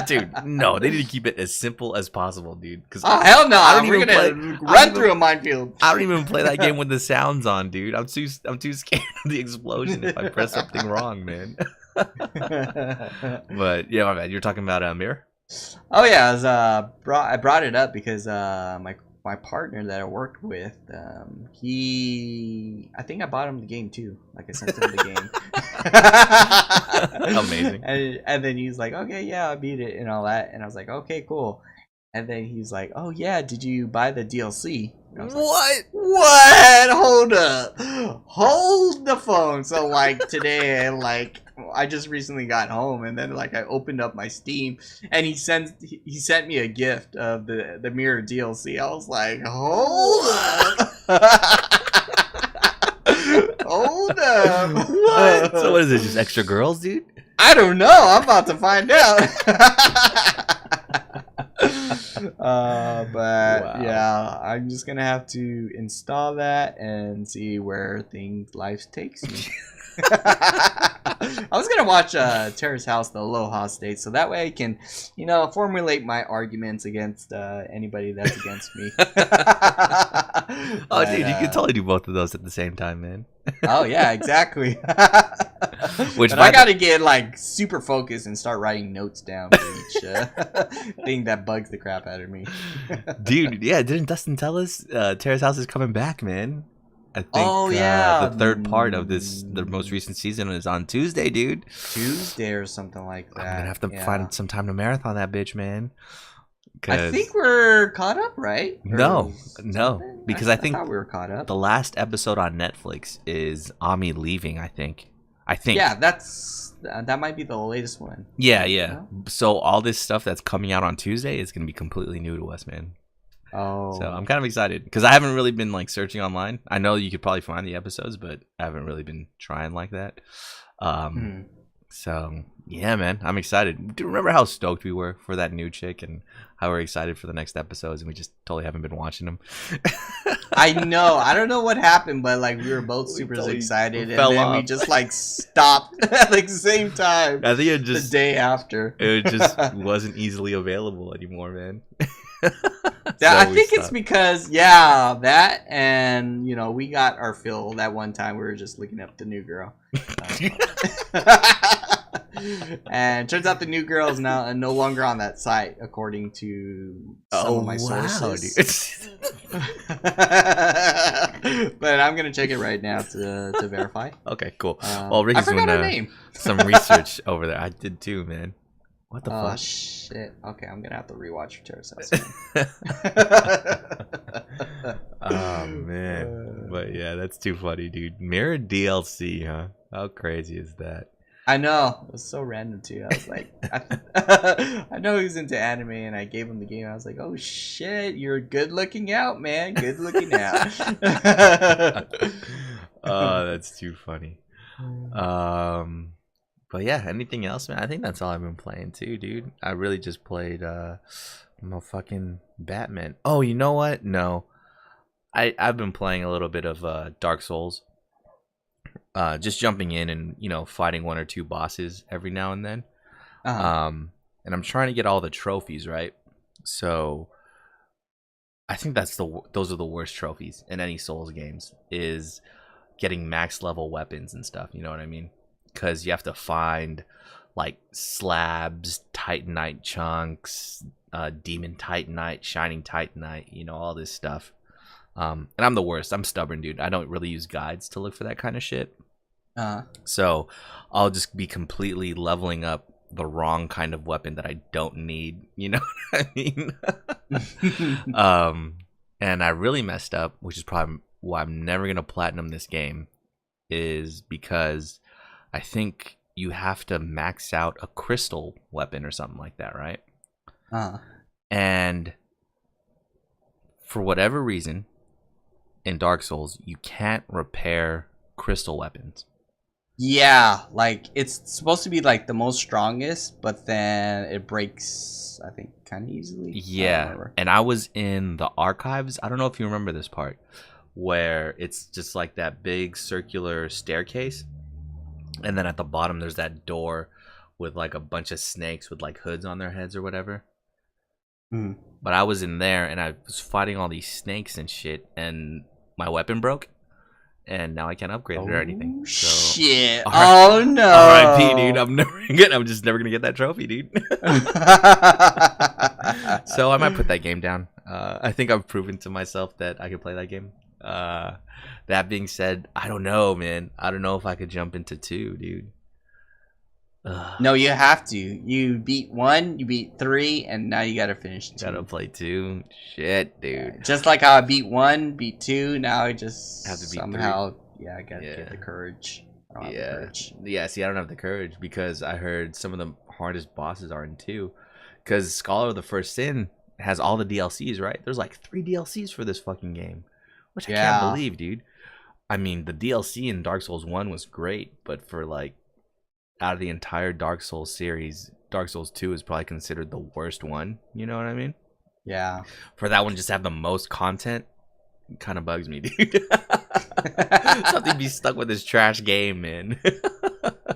Dude, no, they need to keep it as simple as possible, dude. Oh, hell no. We're going to run through a minefield. I don't even play that game with the sounds on, dude. I'm too scared of the explosion if I press something wrong, man. But, yeah, my bad. You're talking about Mirror? Oh, yeah. I brought it up because my partner that I worked with, I think I bought him the game too. Like I sent him the game. Amazing. And then he's like, okay, yeah, I beat it and all that. And I was like, okay, cool. And then he's like, oh yeah, did you buy the DLC? What? Like, what? Hold up. Hold the phone. So like today, like I just recently got home, and then like I opened up my Steam, and he sent me a gift of the Mirror DLC. I was like, hold up. Hold up. What? So what is it? Just extra girls, dude? I don't know. I'm about to find out. But wow. Yeah, I'm just gonna have to install that and see where life takes me. I was gonna watch Terrace House, the Aloha State, so that way I can, formulate my arguments against anybody that's against me. Oh, dude, you can totally do both of those at the same time, man. Oh yeah, exactly. But I gotta get like super focused and start writing notes down for each thing that bugs the crap out of me. Dude, yeah, didn't Dustin tell us Terrace House is coming back, man? I think Oh yeah, the third part of the most recent season is on Tuesday, dude. Tuesday or something like that. I'm gonna have to yeah. find some time to marathon that bitch, man. I think we're caught up, right? No, Or no, something? because I think thought we were caught up. the last episode on Netflix is Ami leaving. I think. Yeah, that might be the latest one. Yeah, You yeah. know? So all this stuff that's coming out on Tuesday is gonna be completely new to us, man. Oh. So I'm kind of excited because I haven't really been like searching online. I know you could probably find the episodes, but I haven't really been trying like that. So yeah, man, I'm excited. Do you remember how stoked we were for that new chick and how we're excited for the next episodes, and we just totally haven't been watching them? I know. I don't know what happened, but like we were both super totally excited, and fell then we off. just like stopped at like the same time. I think it The just day after. it just wasn't easily available anymore, man. Yeah, So I we think it's stopped. because that and we got our fill that one time we were just looking up the new girl. And turns out the new girl is now no longer on that site according to some of my sources. But I'm gonna check it right now to verify. Okay, cool. Well, I Ricky's forgot doing her name. some research over there. I did too, man. What the Oh fuck? shit. Okay, I'm gonna have to rewatch Terrace House. Oh man, but yeah, that's too funny, dude. Mirror DLC, huh? How crazy is that? I know. It was so random too. I was like, I know he's into anime, and I gave him the game. I was like, oh shit, you're good looking out, man. Good looking out. Oh, that's too funny. But yeah, anything else, man? I think that's all I've been playing too, dude. I really just played fucking Batman. Oh, you know what? No. I've been playing a little bit of Dark Souls. Just jumping in and fighting one or two bosses every now and then. Uh-huh. And I'm trying to get all the trophies, right? So I think those are the worst trophies in any Souls games, is getting max level weapons and stuff, you know what I mean? Because you have to find like slabs, titanite chunks, demon titanite, shining titanite, all this stuff. And I'm the worst. I'm stubborn, dude. I don't really use guides to look for that kind of shit. So I'll just be completely leveling up the wrong kind of weapon that I don't need. You know what I mean? And I really messed up, which is probably why I'm never gonna platinum this game, is because I think you have to max out a crystal weapon or something like that, right? And for whatever reason, in Dark Souls, you can't repair crystal weapons. Yeah, like it's supposed to be like the most strongest, but then it breaks, I think, kind of easily. Yeah, and I was in the archives. I don't know if you remember this part, where it's just like that big circular staircase, and then at the bottom there's that door with like a bunch of snakes with like hoods on their heads or whatever. But I was in there and I was fighting all these snakes and shit, and my weapon broke, and now I can't upgrade it or anything. So, shit! Oh no! R.I.P. dude. I'm just never gonna get that trophy, dude. So I might put that game down. I think I've proven to myself that I can play that game. That being said, I don't know, man. I don't know if I could jump into 2, dude. No, you have to. You beat 1, you beat 3, and now you gotta finish 2. Gotta play 2. Shit, dude. Just like how I beat 1, beat 2. Now I just have to beat somehow, 3. I gotta get the courage. Yeah. See, I don't have the courage because I heard some of the hardest bosses are in 2. Because Scholar of the First Sin has all the DLCs, right? There's like 3 DLCs for this fucking game, which I can't believe, dude. I mean, the DLC in Dark Souls 1 was great, but for like out of the entire Dark Souls series, Dark Souls 2 is probably considered the worst one. You know what I mean? Yeah. For that one just to have the most content, kind of bugs me, dude. Something be stuck with this trash game, man.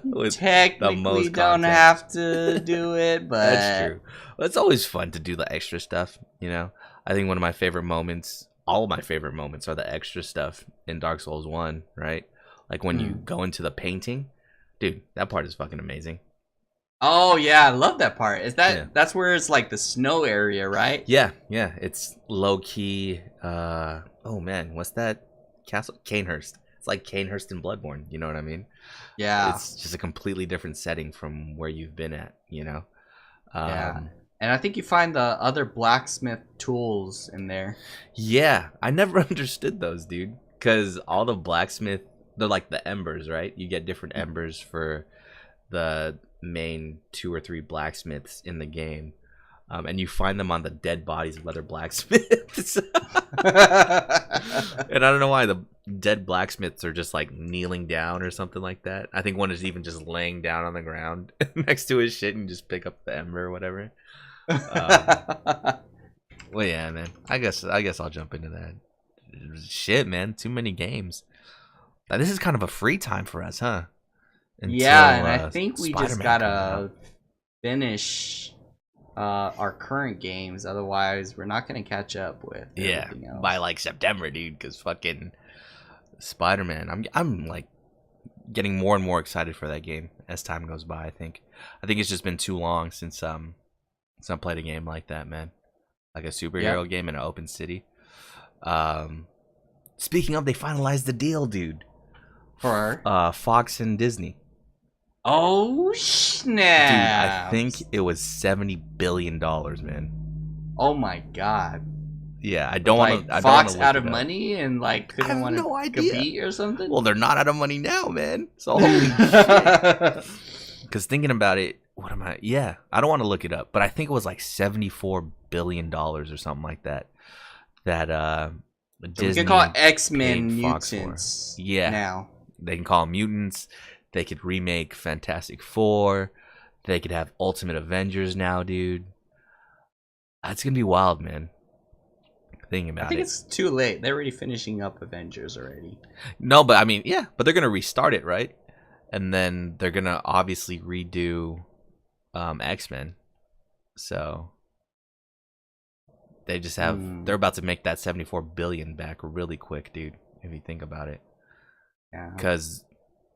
With technically don't have to do it, but that's true. Well, it's always fun to do the extra stuff, I think one of my favorite moments, all of my favorite moments, are the extra stuff in Dark Souls 1, right? Like when you go into the painting. Dude, that part is fucking amazing. Oh yeah, I love that part. Is that's where it's like the snow area, right? Yeah. It's low key. Oh man, what's that Castle Canehurst. It's like Canehurst in Bloodborne. You know what I mean? Yeah. It's just a completely different setting from where you've been at. You know? Yeah. And I think you find the other blacksmith tools in there. Yeah, I never understood those, dude. Because all the blacksmith, they're like the embers, right? You get different embers for the main 2 or 3 blacksmiths in the game. And you find them on the dead bodies of other blacksmiths. And I don't know why the dead blacksmiths are just like kneeling down or something like that. I think one is even just laying down on the ground next to his shit and just pick up the ember or whatever. Well, yeah, man. I guess I'll jump into that. Shit, man. Too many games. This is kind of a free time for us, huh? Yeah, and I think we Spider-Man just gotta finish our current games. Otherwise, we're not gonna catch up with everything else. By like September, dude. Because fucking Spider-Man. I'm like getting more and more excited for that game as time goes by. I think it's just been too long since I played a game like that, man. Like a superhero game in an open city. Speaking of, they finalized the deal, dude. For Fox and Disney. Oh snap! Dude, I think it was $70 billion, man. Oh my god! Yeah, I don't want to. Fox out of money and like couldn't want to compete or something. Well, they're not out of money now, man. So holy shit. Because thinking about it, what am I? Yeah, I don't want to look it up, but I think it was like $74 billion or something like that. That Disney. We can call it X-Men Fox Mutants. For. Yeah. Now they can call them mutants. They could remake Fantastic Four. They could have Ultimate Avengers now, dude. That's gonna be wild, man. Thinking about it. I think it's too late. They're already finishing up Avengers already. No, but I mean, yeah, but they're gonna restart it, right? And then they're gonna obviously redo X-Men. So they just have they're about to make that 74 billion back really quick, dude, if you think about it. Yeah. Because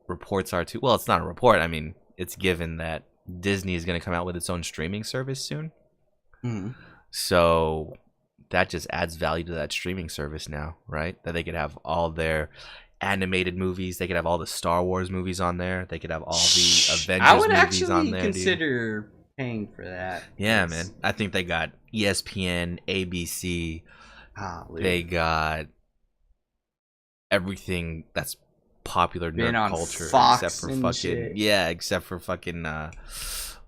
reports are too well, it's not a report. I mean, it's given that Disney is going to come out with its own streaming service soon. So that just adds value to that streaming service now, right? That they could have all their animated movies, they could have all the Star Wars movies on there, they could have all the Avengers movies on there. I would actually consider paying for that. Yeah, man. I think they got ESPN, ABC. They got everything that's popular nerd culture Fox except for fucking shit. except for fucking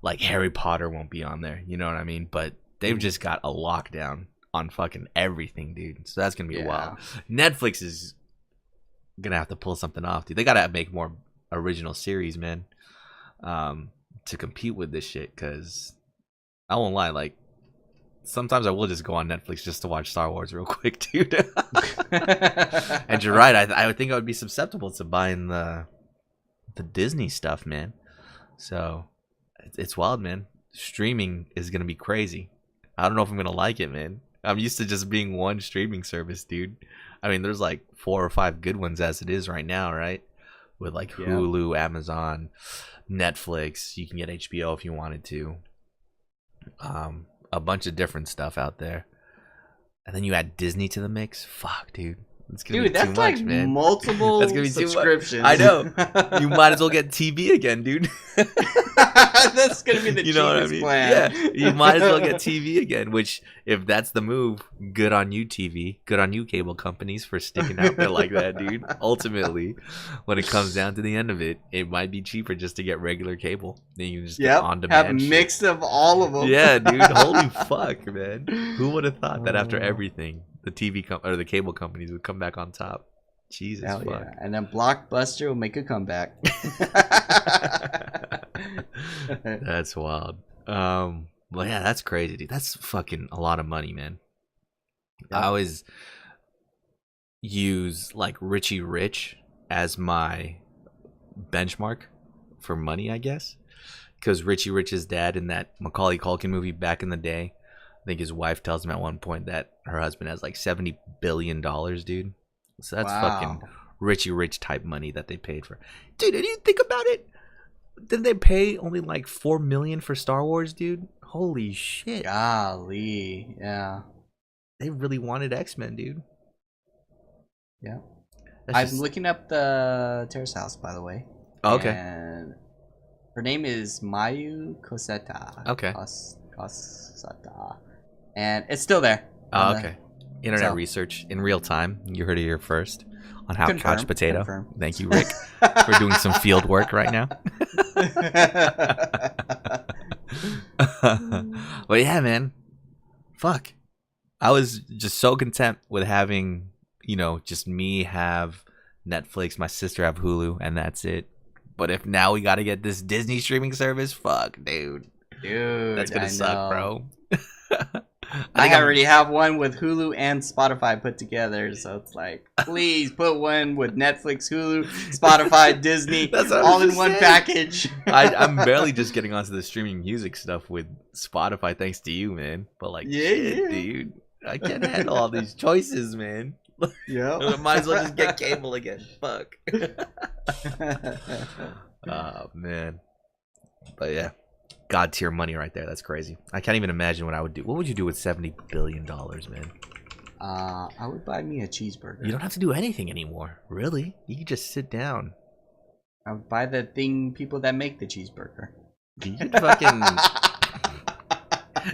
like Harry Potter won't be on there. You know what I mean? But they've just got a lockdown on fucking everything, dude. So that's gonna be wild. Netflix is gonna have to pull something off, dude. They gotta make more original series, man, to compete with this shit. Cause I won't lie, like sometimes I will just go on Netflix just to watch Star Wars real quick, dude. And you're right. I would think I would be susceptible to buying the Disney stuff, man. So it's wild, man. Streaming is gonna be crazy. I don't know if I'm gonna like it, man. I'm used to just being one streaming service, dude. I mean, there's like 4 or 5 good ones as it is right now, right? With like Hulu, Amazon, Netflix. You can get HBO if you wanted to. A bunch of different stuff out there. And then you add Disney to the mix. Fuck, dude. It's gonna be too much, like man. Multiple That's gonna be subscriptions. Too much. I know. You might as well get TV again, dude. That's gonna be the you know cheapest what I mean? plan. Yeah, you might as well get TV again. Which, if that's the move, good on you, TV. Good on you, cable companies, for sticking out there like that, dude. Ultimately, when it comes down to the end of it, it might be cheaper just to get regular cable. Then you can just get on demand. Have mixed of all of them. Yeah, dude. Holy fuck, man. Who would have thought that after everything, the or the cable companies would come back on top? Jesus fuck. Yeah. And then Blockbuster will make a comeback. That's wild. Well, yeah, that's crazy, dude. That's fucking a lot of money, man. Yeah. I always use like Richie Rich as my benchmark for money, I guess. Because Richie Rich's dad in that Macaulay Culkin movie back in the day, I think his wife tells him at one point that her husband has like $70 billion, dude. So that's fucking Richie Rich type money that they paid for. Dude, did you think about it? Didn't they pay only like $4 million for Star Wars, dude? Holy shit. Golly, yeah. They really wanted X-Men, dude. Yeah. I'm looking up the Terrace House, by the way. Oh, okay. And her name is Mayu Coseta. Okay. Coseta. And it's still there. Oh, okay. Internet research in real time. You heard it here first on How Couch Potato. Confirm. Thank you, Rick, for doing some field work right now. But yeah, man. Fuck. I was just so content with having, just me have Netflix, my sister have Hulu, and that's it. But if now we gotta get this Disney streaming service, fuck, dude. That's gonna suck, bro. I already have one with Hulu and Spotify put together, so it's like, please put one with Netflix, Hulu, Spotify, Disney, all in one package. I'm barely just getting onto the streaming music stuff with Spotify, thanks to you, man. But like, shit, dude, I can't handle all these choices, man. Yeah, I might as well just get cable again. Fuck. Oh man, but yeah. God tier money right there. That's crazy. I can't even imagine what I would do. What would you do with $70 billion, man? I would buy me a cheeseburger. You don't have to do anything anymore. Really? You can just sit down. I would buy the people that make the cheeseburger. You could fucking...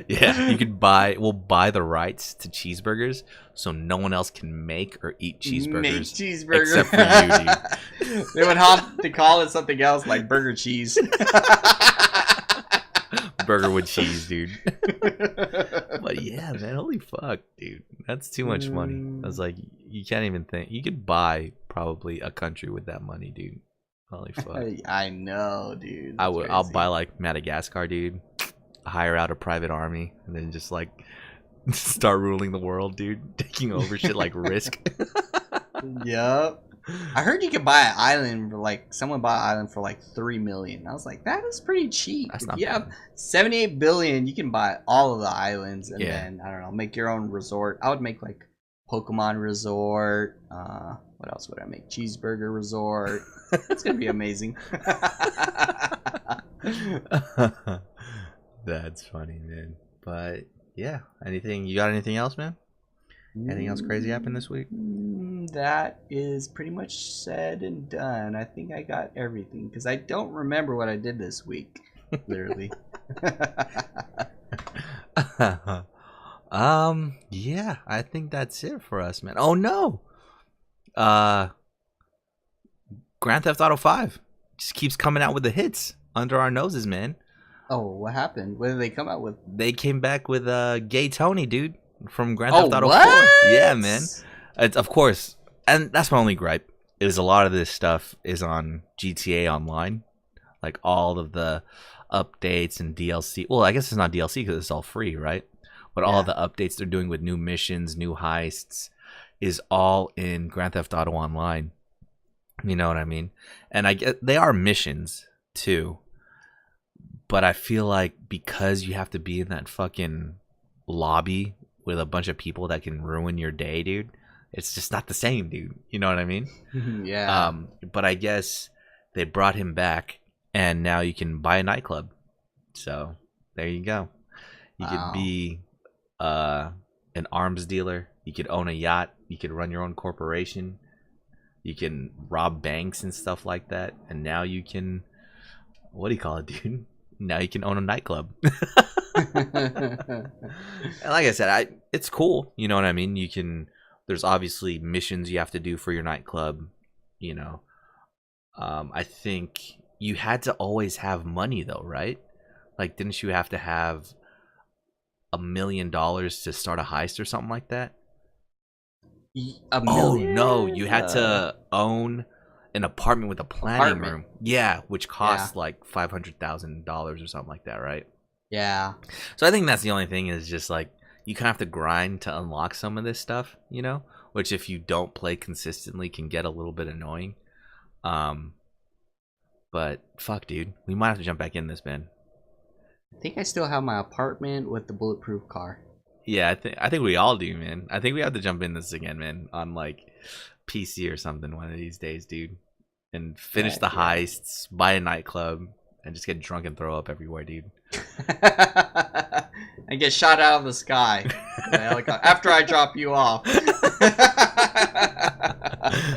Yeah, you could buy the rights to cheeseburgers so no one else can make or eat cheeseburgers. Except for you, dude. They would have to call it something else like burger cheese. Burger with cheese, dude. But yeah, man, holy fuck, dude. That's too much money. I was like, you can't even think. You could buy probably a country with that money, dude. Holy fuck. I know, dude. I'll buy like Madagascar, dude. Hire out a private army and then just like start ruling the world, dude. Taking over shit like Risk. Yep. I heard you could buy an island for like someone bought an island for like $3 million. I was like, that is pretty cheap. If you have $78 billion, you can buy all of the islands and then I don't know, make your own resort. I would make like Pokemon Resort. What else would I make? Cheeseburger Resort. It's gonna be amazing. That's funny, man. But yeah, you got anything else, man? Anything else crazy happened this week? That is pretty much said and done. I think I got everything because I don't remember what I did this week. Literally. Yeah, I think that's it for us, man. Oh no. Grand Theft Auto 5 just keeps coming out with the hits under our noses, man. Oh, what happened? What did they come out with? They came back with Gay Tony, dude, from Grand Theft Auto 4. Yeah, man. It's, of course, and that's my only gripe, is a lot of this stuff is on GTA Online. Like all of the updates and DLC. Well, I guess it's not DLC because it's all free, right? But all the updates they're doing with new missions, new heists, is all in Grand Theft Auto Online. You know what I mean? And I get they are missions too. But I feel like because you have to be in that fucking lobby with a bunch of people that can ruin your day, dude, it's just not the same, dude. You know what I mean? Yeah. But I guess they brought him back, and now you can buy a nightclub. So there you go. You could be an arms dealer. You could own a yacht. You could run your own corporation. You can rob banks and stuff like that. And now you can, what do you call it, dude? Now you can own a nightclub. And like I said, it's cool. You know what I mean? You can. There's obviously missions you have to do for your nightclub. You know, I think you had to always have money though, right? Like, didn't you have to have $1 million to start a heist or something like that? $1 million? Oh no, you had to own an apartment with a planning room. Yeah, which costs like $500,000 or something like that, right? Yeah. So I think that's the only thing is just like you kind of have to grind to unlock some of this stuff, you know, which if you don't play consistently can get a little bit annoying. But fuck, dude, we might have to jump back in this, man. I think I still have my apartment with the bulletproof car. Yeah, I think we all do, man. I think we have to jump in this again, man, on like PC or something one of these days, dude, and finish the heists, buy a nightclub, and just get drunk and throw up everywhere, dude. And get shot out of the sky after I drop you off.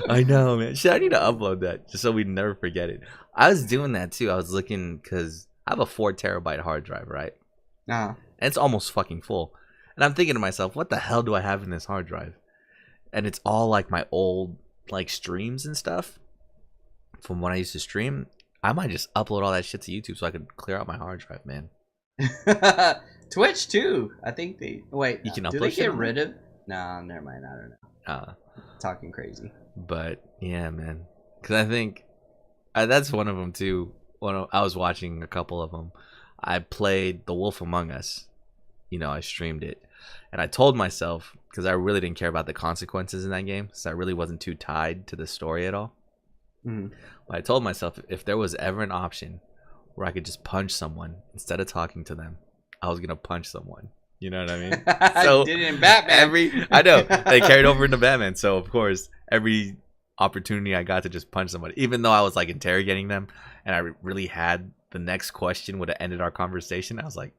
I know, man. Shit, I need to upload that just so we never forget it. I was doing that too. I was looking because I have a 4 terabyte hard drive, right? Uh-huh. And it's almost fucking full. And I'm thinking to myself, what the hell do I have in this hard drive? And it's all like my old like streams and stuff from when I used to stream. I might just upload all that shit to YouTube so I could clear out my hard drive, man. Twitch too. I think they wait. You can do upload they shit get on rid of? No, never mind. I don't know. Uh, Talking crazy. but yeah, man. Because I think that's one of them too. I was watching a couple of them. I played The Wolf Among Us. You know, I streamed it, and I told myself because I really didn't care about the consequences in that game, so I really wasn't too tied to the story at all. Mm. But I told myself if there was ever an option where I could just punch someone instead of talking to them, I was gonna punch someone. You know what I mean? So did it in Batman. I know they carried over into Batman, so of course every opportunity I got to just punch somebody, even though I was like interrogating them, and I really had the next question would have ended our conversation. I was like,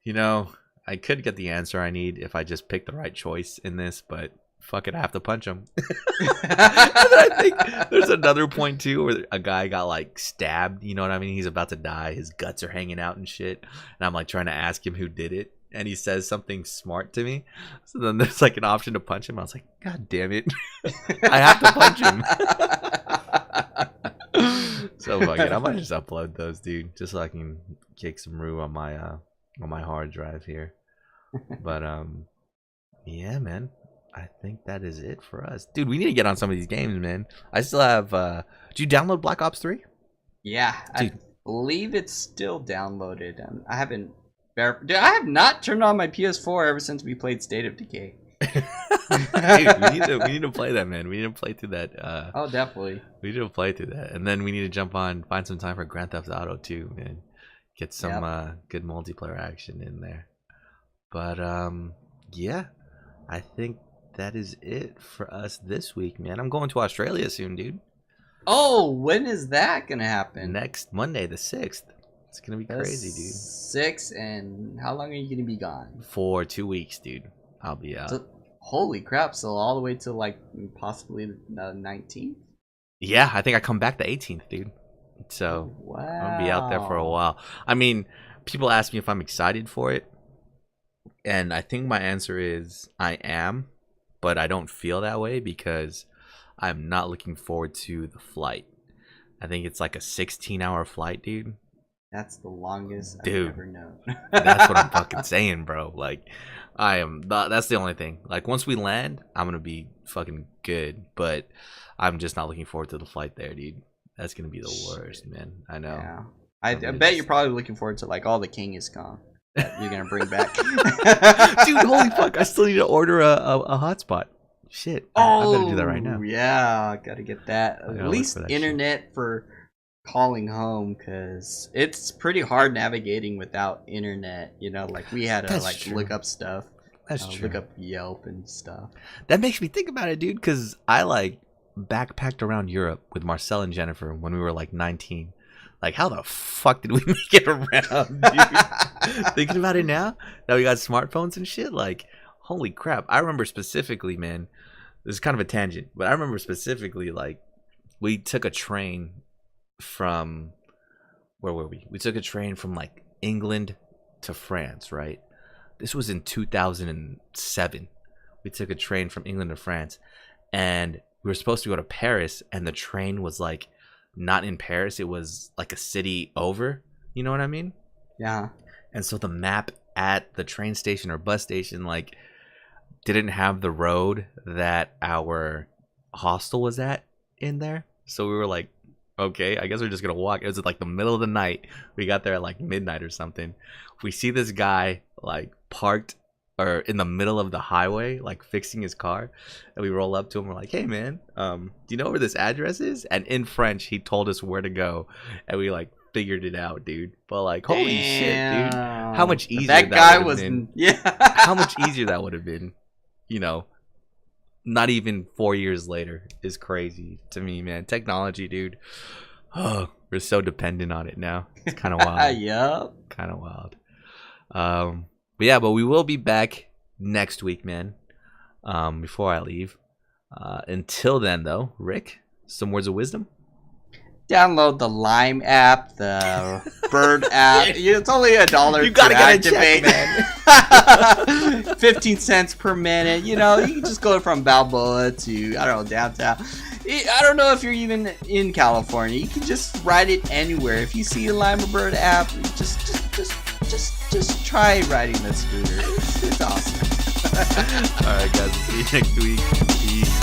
you know, I could get the answer I need if I just picked the right choice in this, but fuck it, I have to punch him. And then I think there's another point too where a guy got like stabbed. You know what I mean? He's about to die. His guts are hanging out and shit. And I'm like trying to ask him who did it, and he says something smart to me. So then there's like an option to punch him. I was like, God damn it, I have to punch him. So fuck it, I might just upload those, dude, just so I can kick some roux on my hard drive here. But yeah, man. I think that is it for us. Dude, we need to get on some of these games, man. I still have did you download Black Ops 3? Yeah, Dude. I believe it's still downloaded. I haven't Dude, I have not turned on my PS4 ever since we played State of Decay. Dude, we need to play that, man. We need to play through that. Oh, definitely. We need to play through that, and then we need to jump on, find some time for Grand Theft Auto 2, man. Get some good multiplayer action in there. But yeah, I think that is it for us this week, man. I'm going to Australia soon, dude. Oh, when is that gonna happen? Next Monday, the 6th. It's gonna be crazy, dude. 6, and how long are you gonna be gone? For 2 weeks, dude. I'll be out. So, holy crap! So all the way to like possibly the 19th. Yeah, I think I come back the 18th, dude. So Wow. I'll be out there for a while. I mean, people ask me if I'm excited for it, and I think my answer is I am, but I don't feel that way because I'm not looking forward to the flight. I think it's like a 16-hour flight, dude. That's the longest Dude. I've ever known. That's what I'm fucking saying, bro. Like, that's the only thing. Like, once we land, I'm gonna be fucking good, but I'm just not looking forward to the flight there, dude. That's gonna be the worst, man. I know. Yeah. I bet you're probably looking forward to like all the King is Kong that you're gonna bring back. Dude, holy fuck! I still need to order a hotspot. Shit, I better do that right now. Yeah, gotta get that. gotta At look least for that internet for calling home, because it's pretty hard navigating without internet. You know, like we had to That's like true. look up stuff. That's true. Look up Yelp and stuff. That makes me think about it, dude, because I like backpacked around Europe with Marcel and Jennifer when we were like 19. Like, how the fuck did we make it around, dude? Thinking about it now that we got smartphones and shit, like, holy crap. I remember specifically, man, this is kind of a tangent, but I remember specifically, like, we took a train from, where were we? We took a train from like England to France, right? This was in 2007. We took a train from England to France, and we were supposed to go to Paris, and the train was like not in Paris. It was like a city over. You know what I mean? Yeah. And so the map at the train station or bus station like didn't have the road that our hostel was at in there. So we were like, okay, I guess we're just gonna walk. It was like the middle of the night. We got there at like midnight or something. We see this guy like parked or in the middle of the highway, like fixing his car, and we roll up to him. We're like, "Hey, man, do you know where this address is?" And in French, he told us where to go, and we like figured it out, dude. But like, holy shit, dude! How much easier that guy would have was? been. Yeah. How much easier that would have been, you know? Not even 4 years later is crazy to me, man. Technology, dude. Oh, we're so dependent on it now. It's kind of wild. Yup. Kind of wild. But yeah, but we will be back next week, man. Before I leave, Until then, though, Rick, some words of wisdom. Download the Lime app, the Bird app. It's only $1 You gotta to get a activate. check, man. 15 cents per minute. You know, you can just go from Balboa to, I don't know, downtown. I don't know if you're even in California. You can just ride it anywhere. If you see a Lime or Bird app, just try riding the scooter. It's awesome. All right, guys. See you next week. Peace.